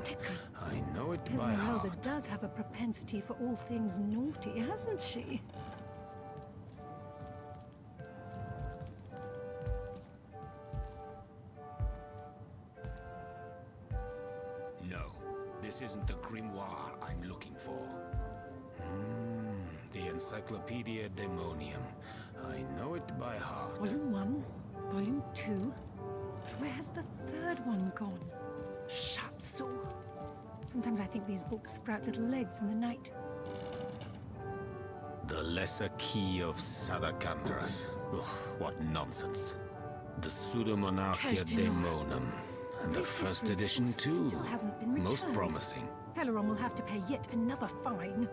A: I know it by
P: Esmeralda
A: heart.
P: does have a propensity for all things naughty, hasn't she?
A: No, this isn't the grimoire I'm looking for. The Encyclopedia Daemonium. I know it by heart.
P: Volume 1, Volume 2. But where has the third one gone? Shatsu. Sometimes I think these books sprout little legs in the night.
A: The Lesser Key of Sadakandras. Ugh, what nonsense. The Pseudomonarchia Daemonum. And the first edition too.
P: Still hasn't been returned.
A: Most promising.
P: Teleron will have to pay yet another fine.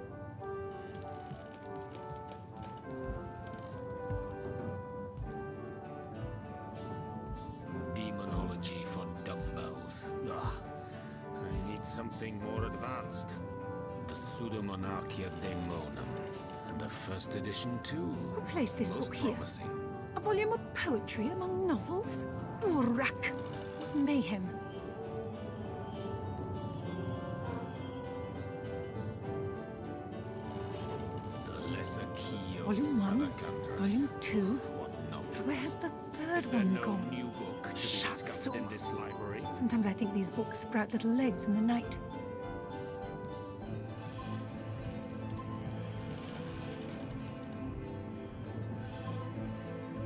A: Demonology for dumbbells. Ugh. I need something more advanced. The Pseudomonarchia Daemonum. And the first edition too.
P: Who placed this
A: Most
P: book here?
A: promising.
P: A volume of poetry among novels? Urak! What mayhem!
A: The Lesser Key of
P: Volume 1,
A: Sadakandras.
P: Volume 2.
A: What nonsense.
P: But where has the third
A: Is there
P: one
A: no
P: gone?
A: new book to be discovered in this library?
P: Sometimes I think these books sprout little legs in the night.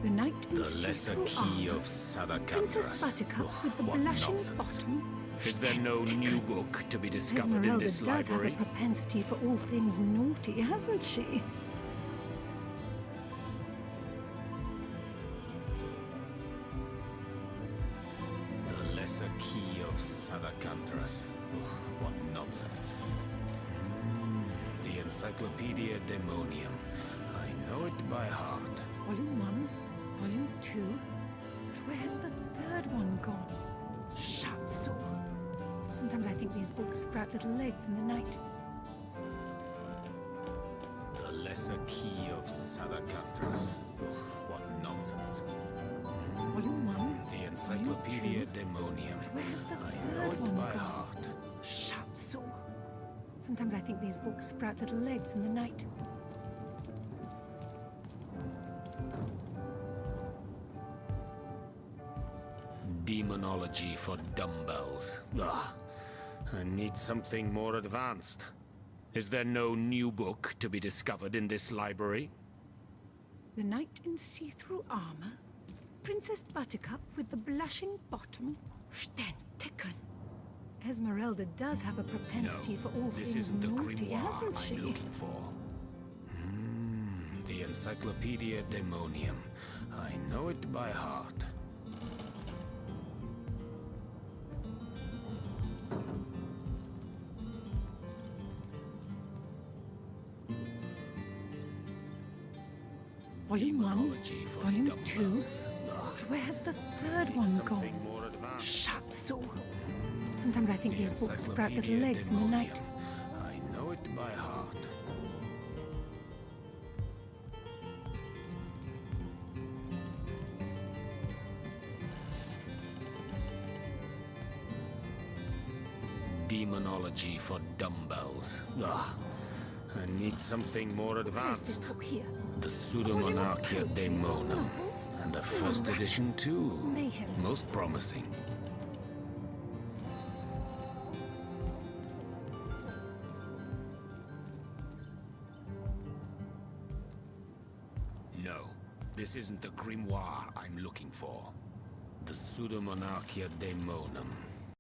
P: The Knight in
A: The Lesser
P: see-through
A: Key
P: armor.
A: of Sadakandras.
P: Princess Buttercup with the
A: What
P: blushing
A: nonsense.
P: bottom.
A: Is there no new book to be discovered in
P: Esmeralda
A: this
P: does have a
A: library?
P: propensity for all things naughty, hasn't she?
A: The Lesser Key of Sadakandras. What nonsense. The Encyclopedia Daemonium. I know it by heart.
P: Volume 1, Volume 2. But where has the third one gone? Shatsu. Sometimes I think these books sprout little legs in the night.
A: The Lesser Key of Sadakandras. What nonsense.
P: Volume 1,
A: The Encyclopedia Daemonium.
P: where has the
A: I know
P: third
A: it
P: one
A: by
P: gone?
A: heart.
P: Shatsu. Sometimes I think these books sprout little legs in the night.
A: Demonology for dumbbells. Ugh. I need something more advanced. Is there no new book to be discovered in this library?
P: The Knight in see-through armor. Princess Buttercup with the blushing bottom. Stentiken. Esmeralda does have a propensity for all
A: This
P: things
A: isn't the
P: naughty,
A: grimoire
P: hasn't
A: I'm
P: she?
A: looking for. The Encyclopedia Daemonium. I know it by heart.
P: Volume 1,
A: Demonology for
P: Volume 2.
A: dumbbells.
P: But where has the third one
A: Something
P: gone?
A: more advanced.
P: Shatsu. Sometimes I think
A: The
P: these books sprout little
A: Encyclopedia
P: legs in the night.
A: Daemonium. I know it by heart. Demonology for dumbbells. Ugh. I need something more
P: Where's this
A: advanced.
P: book here?
A: The Pseudomonarchia Daemonum.
P: Novels?
A: And the first edition too.
P: Mayhem.
A: Most promising. No, this isn't the grimoire I'm looking for. The Pseudomonarchia Daemonum.